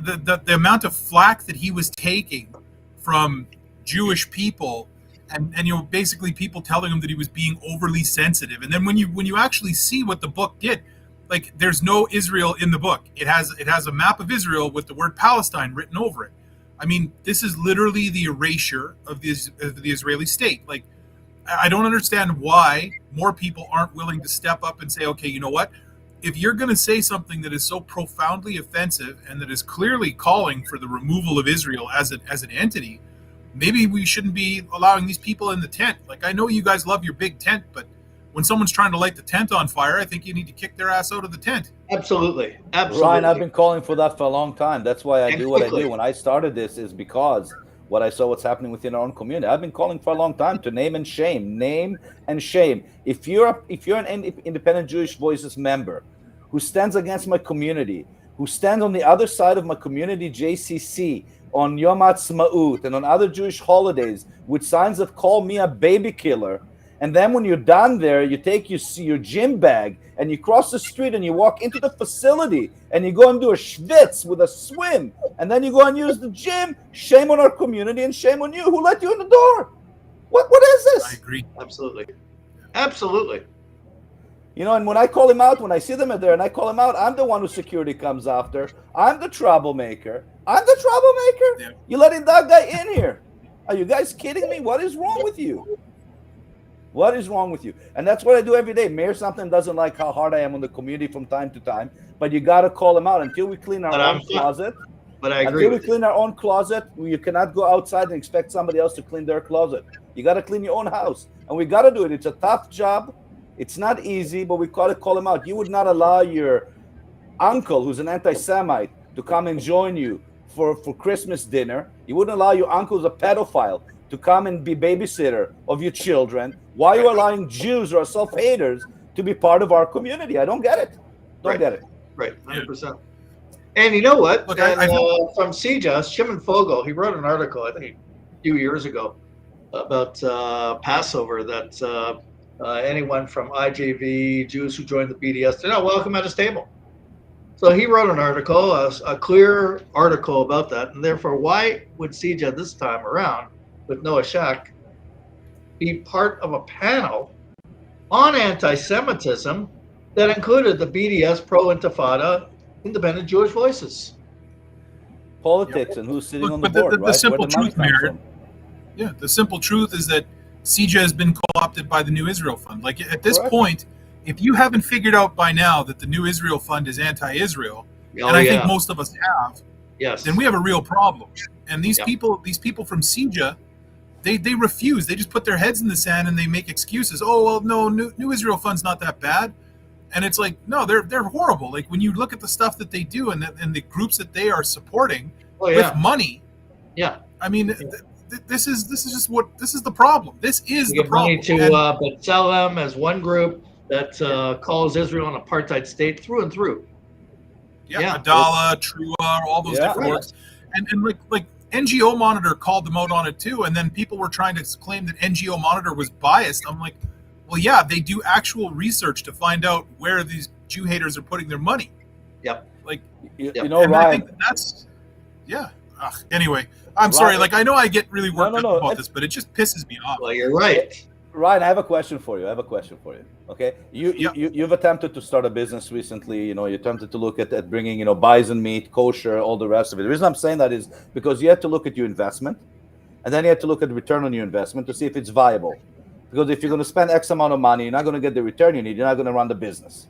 the amount of flack that he was taking from Jewish people, and basically people telling him that he was being overly sensitive. And then when you actually see what the book did, like, there's no Israel in the book. It has a map of Israel with the word Palestine written over it. I mean, this is literally the erasure of the Israeli state. Like, I don't understand why more people aren't willing to step up and say, okay, you know what? If you're going to say something that is so profoundly offensive and that is clearly calling for the removal of Israel as an entity, maybe we shouldn't be allowing these people in the tent. Like, I know you guys love your big tent, but when someone's trying to light the tent on fire, I think you need to kick their ass out of the tent. Absolutely. Ryan, I've been calling for that for a long time. That's why I do what I do. When I started this is because what I saw what's happening within our own community. I've been calling for a long time to name and shame. Name and shame. If you're an Independent Jewish Voices member who stands against my community, who stands on the other side of my community, JCC, on Yom Ha'atzmaut and on other Jewish holidays with signs that call me a baby killer, and then when you're done there, you take your gym bag and you cross the street and you walk into the facility and you go and do a schwitz with a swim, and then you go and use the gym. Shame on our community and shame on you. Who let you in the door? What is this? I agree. Absolutely. Absolutely. You know, and when I call him out, when I see them there and I call him out, I'm the one who security comes after. I'm the troublemaker. Yeah. You letting that guy in here? Are you guys kidding me? What is wrong with you? What is wrong with you? And that's what I do every day. Mayor something doesn't like how hard I am on the community from time to time, but you got to call him out until we clean our own closet. But I agree. Until we clean our own closet, you cannot go outside and expect somebody else to clean their closet. You got to clean your own house, and we got to do it. It's a tough job. It's not easy, but we got to call him out. You would not allow your uncle, who's an anti-Semite, to come and join you for Christmas dinner. You wouldn't allow your uncle, who's a pedophile, to come and be babysitter of your children. Why are you allowing Jews or self-haters to be part of our community? I don't get it. Don't get it. Right, 100%. And you know what? Look, from CJAS, Shimon Fogel, he wrote an article, I think a few years ago, about Passover, that anyone from IJV, Jews who joined the BDS, they're not welcome at his table. So he wrote an article, a clear article about that. And therefore, why would CJA this time around, with Noah Shack, be part of a panel on anti-Semitism that included the BDS, pro-Intifada, Independent Jewish Voices? Politics and who's sitting on the board, the right? simple truth, Meir. Yeah, the simple truth is that CJA has been co-opted by the New Israel Fund. Like, at this point, if you haven't figured out by now that the New Israel Fund is anti-Israel, and I think most of us have, then we have a real problem. And these people from CJA, they refuse. They just put their heads in the sand and they make excuses. Oh, well, no, New Israel Fund's not that bad. And it's like, no, they're horrible. Like, when you look at the stuff that they do and the groups that they are supporting with money, I mean, this is the problem. This is the problem. Money to but sell them as one group that calls Israel an apartheid state through and through. Adala, Trua, all those different works. And like NGO Monitor called them out on it too, and then people were trying to claim that NGO Monitor was biased. I'm like, well, yeah, they do actual research to find out where these Jew haters are putting their money. Like, you know, Ryan, I think that's anyway, I'm sorry. Like, I know I get really worked up about this, but it just pisses me off. Well, you're right. Ryan, I have a question for you. Okay, you've attempted to start a business recently. You know, you attempted to look at bringing, bison meat, kosher, all the rest of it. The reason I'm saying that is because you have to look at your investment, and then you have to look at the return on your investment to see if it's viable. Because if you're going to spend X amount of money, you're not going to get the return you need. You're not going to run the business.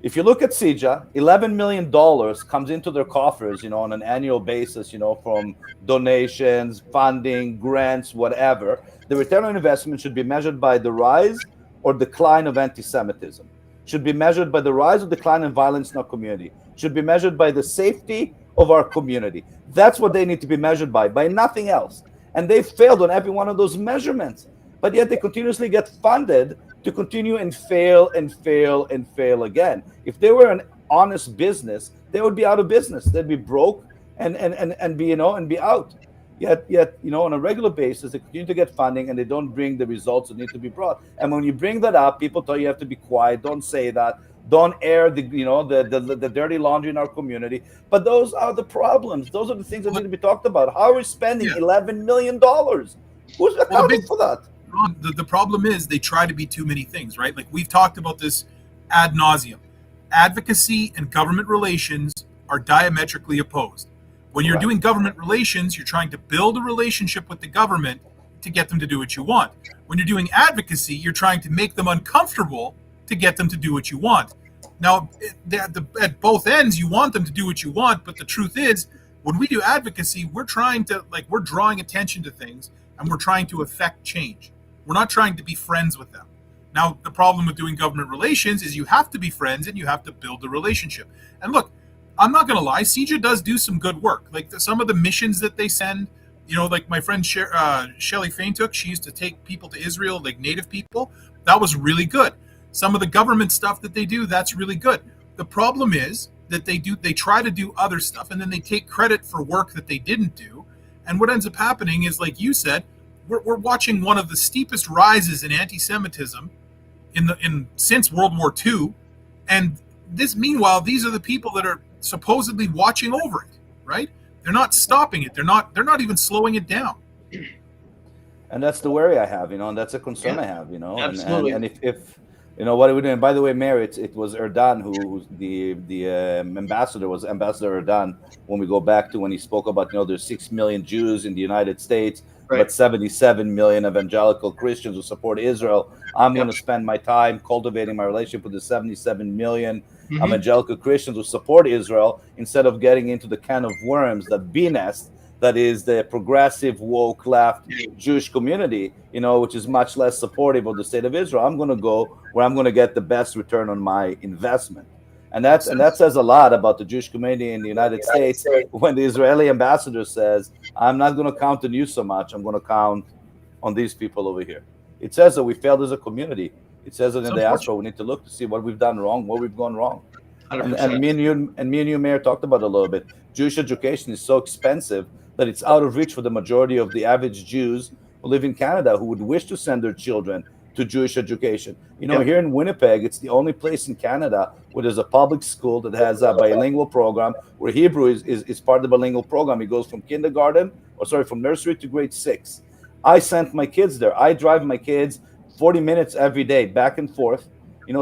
If you look at CJA, $11 million comes into their coffers, on an annual basis, from donations, funding, grants, whatever. The return on investment should be measured by the rise or decline of anti-Semitism. Should be measured by the rise or decline in violence in our community. Should be measured by the safety of our community. That's what they need to be measured by nothing else. And they failed on every one of those measurements. But yet they continuously get funded to continue and fail and fail and fail again. If they were an honest business, they would be out of business. They'd be broke and be and be out. Yet on a regular basis, they continue to get funding and they don't bring the results that need to be brought. And when you bring that up, people tell you have to be quiet, don't say that. don't air the dirty laundry in our community. But those are the problems. Those are the things that need to be talked about. How are we spending $11 million? Who's accountable for that? The problem is they try to be too many things, right? Like we've talked about this ad nauseum. Advocacy and government relations are diametrically opposed. When you're doing government relations, you're trying to build a relationship with the government to get them to do what you want. When you're doing advocacy, you're trying to make them uncomfortable to get them to do what you want. Now, at both ends, you want them to do what you want, but the truth is, when we do advocacy, we're drawing attention to things and we're trying to affect change. We're not trying to be friends with them. Now, the problem with doing government relations is you have to be friends and you have to build a relationship. And look, I'm not going to lie, CJA does do some good work. Like some of the missions that they send, like my friend Shelley Faintook, she used to take people to Israel, like native people. That was really good. Some of the government stuff that they do, that's really good. The problem is that they try to do other stuff and then they take credit for work that they didn't do. And what ends up happening is, like you said, we're watching one of the steepest rises in anti-Semitism since World War II. And meanwhile, these are the people that are supposedly watching over it, right? They're not stopping it. They're not even slowing it down. And that's the worry I have, and that's a concern I have, Absolutely. And if what are we doing? By the way, Meir, it was Erdogan who's the ambassador, was Ambassador Erdogan, when we go back to when he spoke about, there's 6 million Jews in the United States, but 77 million evangelical Christians who support Israel. I'm going to spend my time cultivating my relationship with the 77 million evangelical Christians who support Israel, instead of getting into the can of worms, that bee nest that is the progressive, woke, left Jewish community, which is much less supportive of the state of Israel. I'm going to go where I'm going to get the best return on my investment. And that says a lot about the Jewish community in the United States, when the Israeli ambassador says, I'm not going to count on you so much, I'm going to count on these people over here. It says that we failed as a community. It says that in the diaspora we need to look to see what we've done wrong, where we've gone wrong. And me and you, Meir, talked about it a little bit. Jewish education is so expensive that it's out of reach for the majority of the average Jews who live in Canada, who would wish to send their children to Jewish education. Here in Winnipeg, it's the only place in Canada where there's a public school that has a bilingual program, where Hebrew is part of the bilingual program. It goes from from nursery to grade 6. I sent my kids there. I drive my kids 40 minutes every day, back and forth,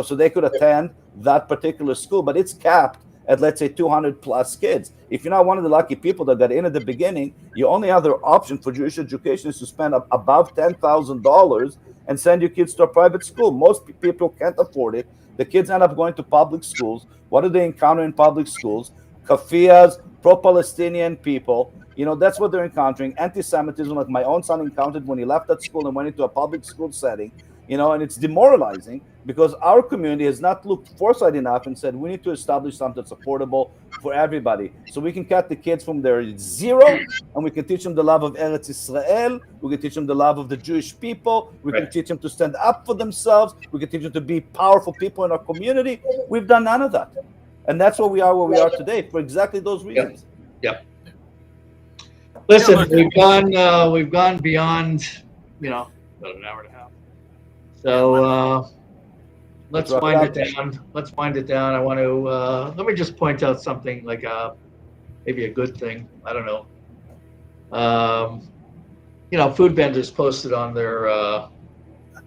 so they could attend that particular school, but it's capped at, let's say, 200 plus kids. If you're not one of the lucky people that got in at the beginning, your only other option for Jewish education is to spend above $10,000 and send your kids to a private school. Most people can't afford it. The kids end up going to public schools. What do they encounter in public schools? Kafiyas, pro-Palestinian people. That's what they're encountering. Anti-Semitism, like my own son encountered when he left that school and went into a public school setting. And it's demoralizing because our community has not looked foresight enough and said, we need to establish something that's affordable for everybody. So we can cut the kids from their zero, and we can teach them the love of Eretz Israel. We can teach them the love of the Jewish people. We can teach them to stand up for themselves. We can teach them to be powerful people in our community. We've done none of that. And that's where we are today, for exactly those reasons. Yep. Listen, we've gone beyond, about an hour and a half. So let's wind it down. Let's wind it down. I want to let me just point out something like maybe a good thing. I don't know. Food vendors posted on their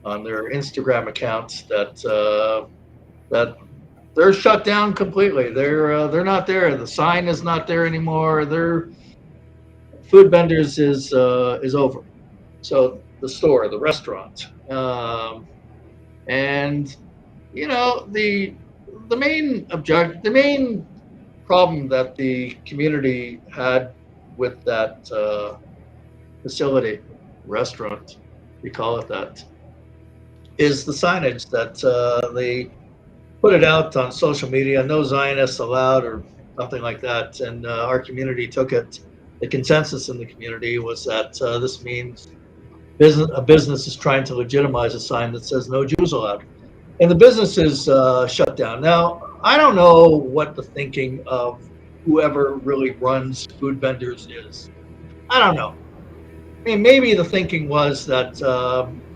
Instagram accounts that they're shut down completely. They're not there. The sign is not there anymore. Their food vendors is over. So the store, the restaurant. And the main problem that the community had with that facility, restaurant, we call it that, is the signage that they put it out on social media, no Zionists allowed or something like that. And our community took it. The consensus in the community was that this means a business is trying to legitimize a sign that says no Jews allowed. And the business is shut down. Now, I don't know what the thinking of whoever really runs food vendors is. I don't know. I mean, maybe the thinking was that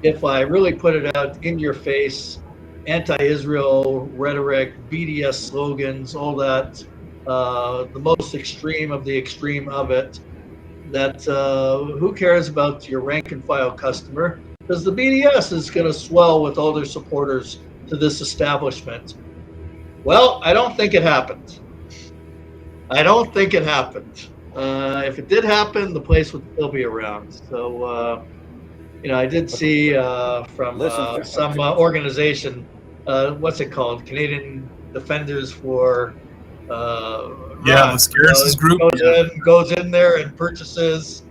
if I really put it out in your face anti-Israel rhetoric, BDS slogans, all that, the most extreme of the extreme of it, that who cares about your rank and file customer? Because the BDS is going to swell with all their supporters to this establishment. Well, I don't think it happened. I don't think it happened. If it did happen, the place would still be around. So, I did see from some organization, what's it called? Canadian Defenders for the Scaris's group goes in there and purchases.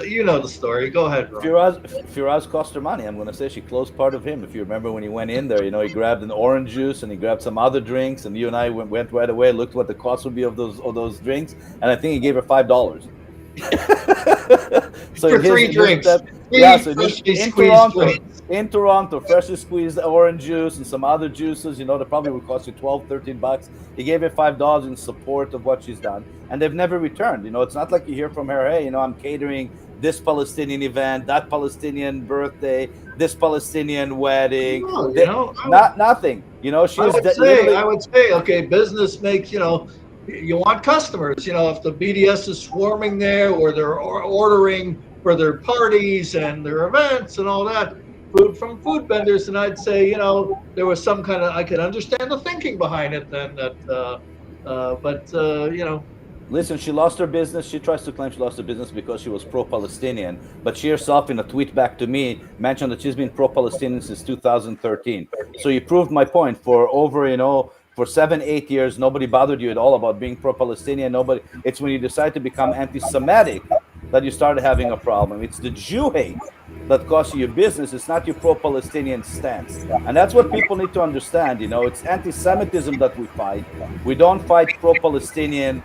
You know the story. Go ahead, Ron. Firaz cost her money. I'm going to say she closed part of him. If you remember when he went in there, he grabbed an orange juice and he grabbed some other drinks, and you and I went right away, looked what the cost would be of those drinks, and I think he gave her $5. So for 3 drinks. In Toronto, freshly squeezed orange juice and some other juices, that probably would cost you $12-13. He gave her $5 in support of what she's done, and they've never returned. It's not like you hear from her, hey, I'm catering this Palestinian event, that Palestinian birthday, this Palestinian wedding. Nothing. I would say, okay, business makes, you want customers. If the BDS is swarming there, or they're ordering for their parties and their events and all that, food from food vendors, and I'd say, there was some kind of, I could understand the thinking behind it then, but Listen, she lost her business. She tries to claim she lost her business because she was pro-Palestinian, but she herself, in a tweet back to me, mentioned that she's been pro-Palestinian since 2013. So you proved my point. For over, for 7-8 years, nobody bothered you at all about being pro-Palestinian. It's when you decide to become anti-Semitic that you started having a problem. It's the Jew hate that costs you your business. It's not your pro-Palestinian stance. And that's what people need to understand. It's anti-Semitism that we fight. We don't fight pro-Palestinian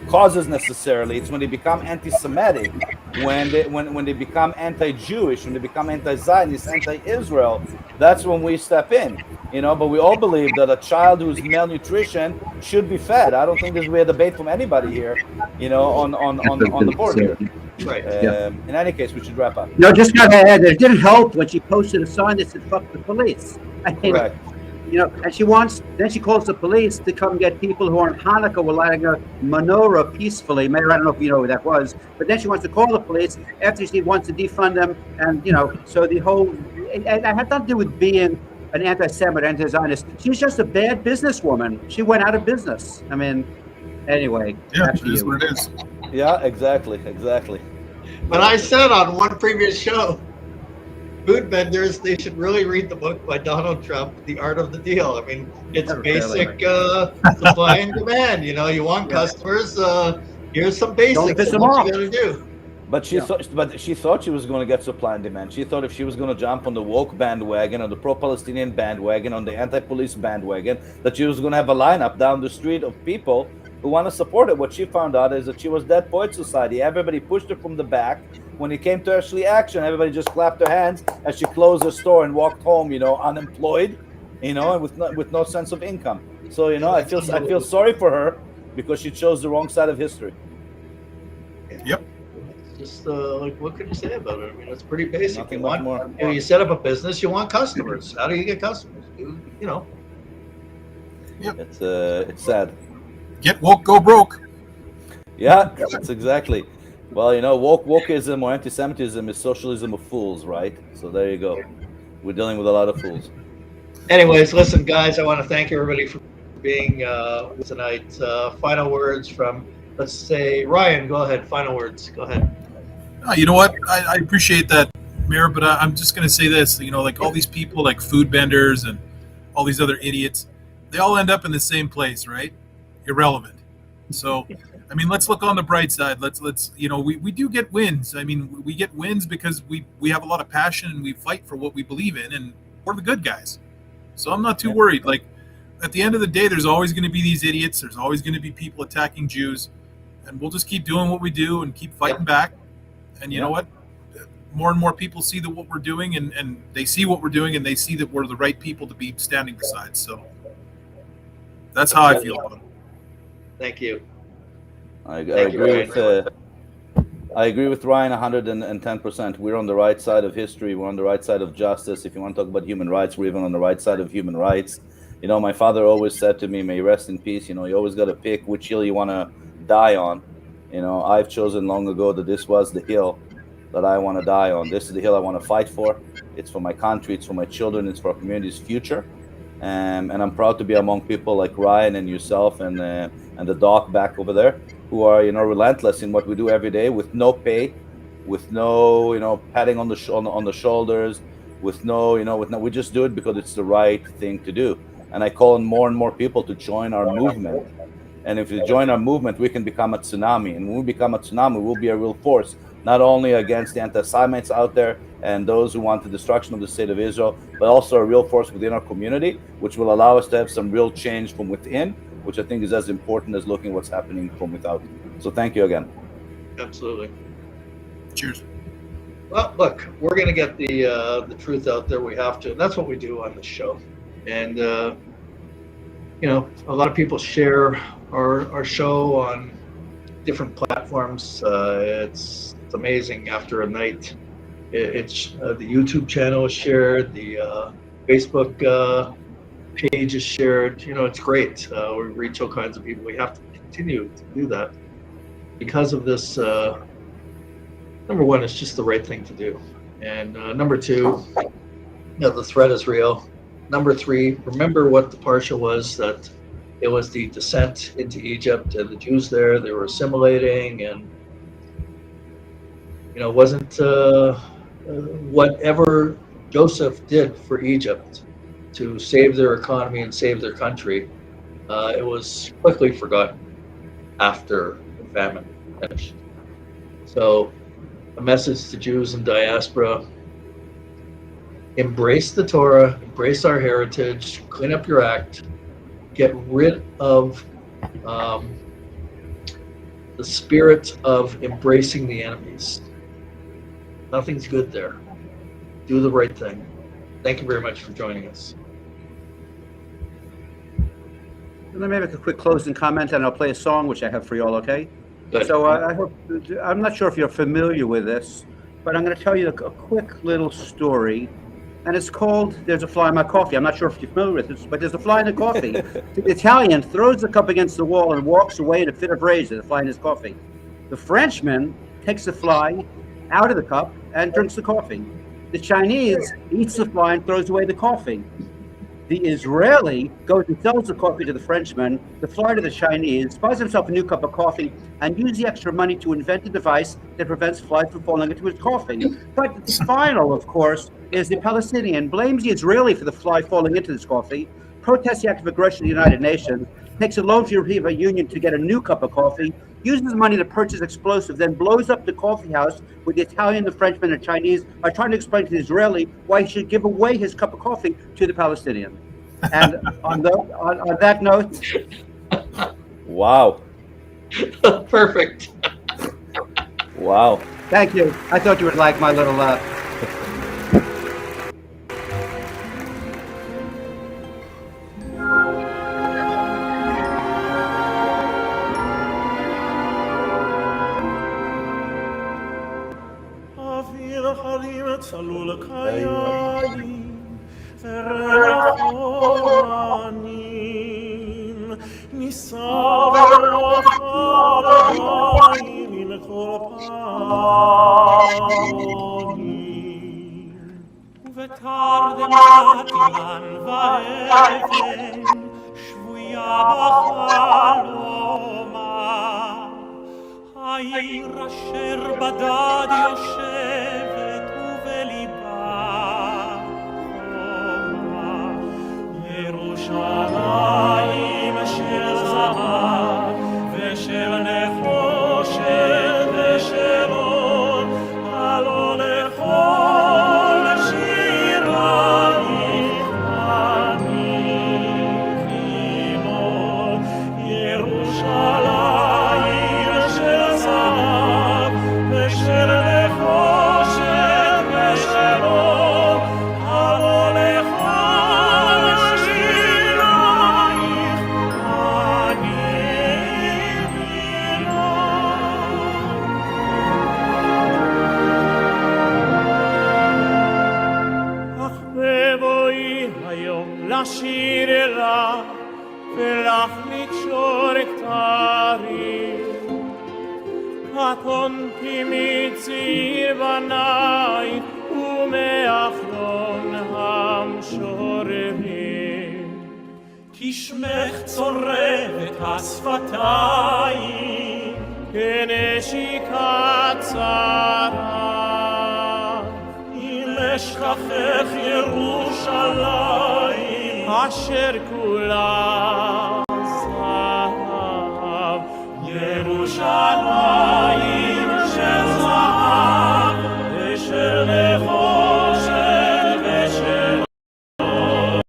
causes necessarily. It's when they become anti-Semitic, when they become anti-Jewish, when they become anti-Zionist, anti-Israel, that's when we step in. But we all believe that a child who's malnutrition should be fed. I don't think there's a debate from anybody here, on the board here. Right. In any case, we should wrap up. Just gotta add that it didn't help when she posted a sign that said "fuck the police." Correct. And she calls the police to come get people who on Hanukkah were lighting a menorah peacefully. Mayor, I don't know if you know who that was, but then she wants to call the police after she wants to defund them. And, so the whole, it had nothing to do with being an anti-Semite, anti-Zionist. She's just a bad businesswoman. She went out of business. Anyway. Yeah, it is what it is. Yeah, exactly. But I said on one previous show, food vendors, they should really read the book by Donald Trump, The Art of the Deal. It's basic supply and demand. You want customers. Here's some basics of what you got to do. But she thought she was going to get supply and demand. She thought if she was going to jump on the woke bandwagon, on the pro-Palestinian bandwagon, on the anti-police bandwagon, that she was going to have a lineup down the street of people who want to support it. What she found out is that she was Dead Poet Society. Everybody pushed her from the back. When it came to actually action, everybody just clapped their hands as she closed her store and walked home, unemployed, and with no sense of income. So, I feel sorry for her because she chose the wrong side of history. Yep. Just what can you say about it? It's pretty basic. Nothing much more. You set up a business, you want customers. How do you get customers? Yep. It's sad. Get woke, go broke. Yeah, that's exactly. Well, wokeism or anti-Semitism is socialism of fools, right? So there you go. We're dealing with a lot of fools. Anyways, listen, guys, I want to thank everybody for being with tonight. Final words from, let's say, Ryan, go ahead. Final words. Go ahead. You know what? I appreciate that, Mayor, but I'm just going to say this. Like all these people, like food vendors and all these other idiots, they all end up in the same place, right? Irrelevant. So, let's look on the bright side. Let's we do get wins. We get wins because we have a lot of passion and we fight for what we believe in, and we're the good guys. So I'm not too worried. Like, at the end of the day, there's always going to be these idiots. There's always going to be people attacking Jews, and we'll just keep doing what we do and keep fighting back. And you know what? More and more people see that what we're doing, and they see what we're doing, and they see that we're the right people to be standing beside. So that's how I feel about it. Thank you. I agree I agree with Ryan 110%. We're on the right side of history. We're on the right side of justice. If you want to talk about human rights, we're even on the right side of human rights. You know, my father always said to me, may he rest in peace, you know, you always got to pick which hill you want to die on. You know, I've chosen long ago that this was the hill that I want to die on. This is the hill I want to fight for. It's for my country. It's for my children. It's for our community's future. And I'm proud to be among people like Ryan and yourself and the doc back over there who are, you know, relentless in what we do every day with no pay, with no, you know, patting on the shoulders, with no, you know, we just do it because it's the right thing to do. And I call on more and more people to join our movement. And if you join our movement, we can become a tsunami. And when we become a tsunami, we'll be a real force, not only against the anti-Semites out there and those who want the destruction of the state of Israel, but also a real force within our community, which will allow us to have some real change from within, which I think is as important as looking at what's happening from without. So thank you again. Absolutely. Cheers. Well, look, we're going to get the truth out there. We have to, and that's what we do on this show. And you know, a lot of people share our show on different platforms. It's amazing. After a night, it's the YouTube channel is shared, the Facebook page is shared. You know, it's great. We reach all kinds of people. We have to continue to do that because of this. Number one, it's just the right thing to do. And number two, you know, the threat is real. Number three, remember what the Parsha was, that it was the descent into Egypt and the Jews there, they were assimilating, and, you know, wasn't whatever Joseph did for Egypt to save their economy and save their country, it was quickly forgotten after the famine finished. So a message to Jews in diaspora: embrace the Torah, embrace our heritage, clean up your act, get rid of the spirit of embracing the enemies. Nothing's good there. Do the right thing. Thank you very much for joining us. Let me make a quick closing comment, and I'll play a song which I have for you all, okay? Good. So I hope, I'm not sure if you're familiar with this, but I'm going to tell you a quick little story, and it's called "There's a Fly in My Coffee." I'm not sure if you're familiar with this, but there's a fly in the coffee. The Italian throws the cup against the wall and walks away in a fit of rage. There's a fly in his coffee. The Frenchman takes the fly out of the cup and drinks the coffee. The Chinese eats the fly and throws away the coffee. The Israeli goes and sells the coffee to the Frenchman, the fly to the Chinese, buys himself a new cup of coffee, and uses the extra money to invent a device that prevents flies from falling into his coffee. But the final, of course, is the Palestinian blames the Israeli for the fly falling into his coffee, protests the act of aggression of the United Nations, takes a loan from the European Union to get a new cup of coffee, uses money to purchase explosives, then blows up the coffee house with the Italian, the Frenchman, and Chinese by trying to explain to the Israeli why he should give away his cup of coffee to the Palestinian. And on that note, wow. Perfect. Wow. Thank you. I thought you would like my little העיר אשר בדד יושבת ובליבה חומה, ירושלים של זהב ושל נחושת ושל אור, הלא לכל שירייך אני כימור. ירושלים של זהב ושל נחושת כי מצעיר בנייך ומאחרון המשוררים. כי שמך צורבת השפתיים כנשיקת שרה. אם אשכחך ירושלים אשר כולה זהב, ירושלים של זהב ושל נחושת ושל אור.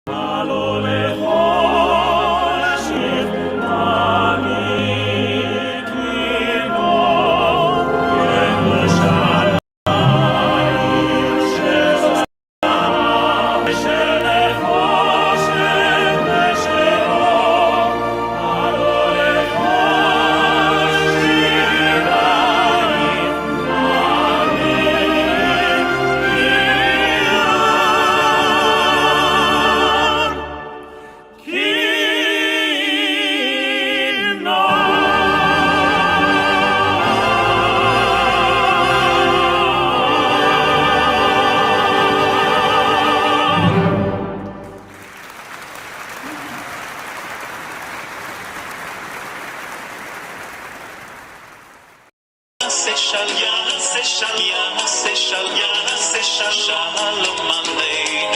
הלא לחושך אני כימור. ירושלים של זהב ושל נחושת ושל אור. הלא לחושך Shalom Aleinu.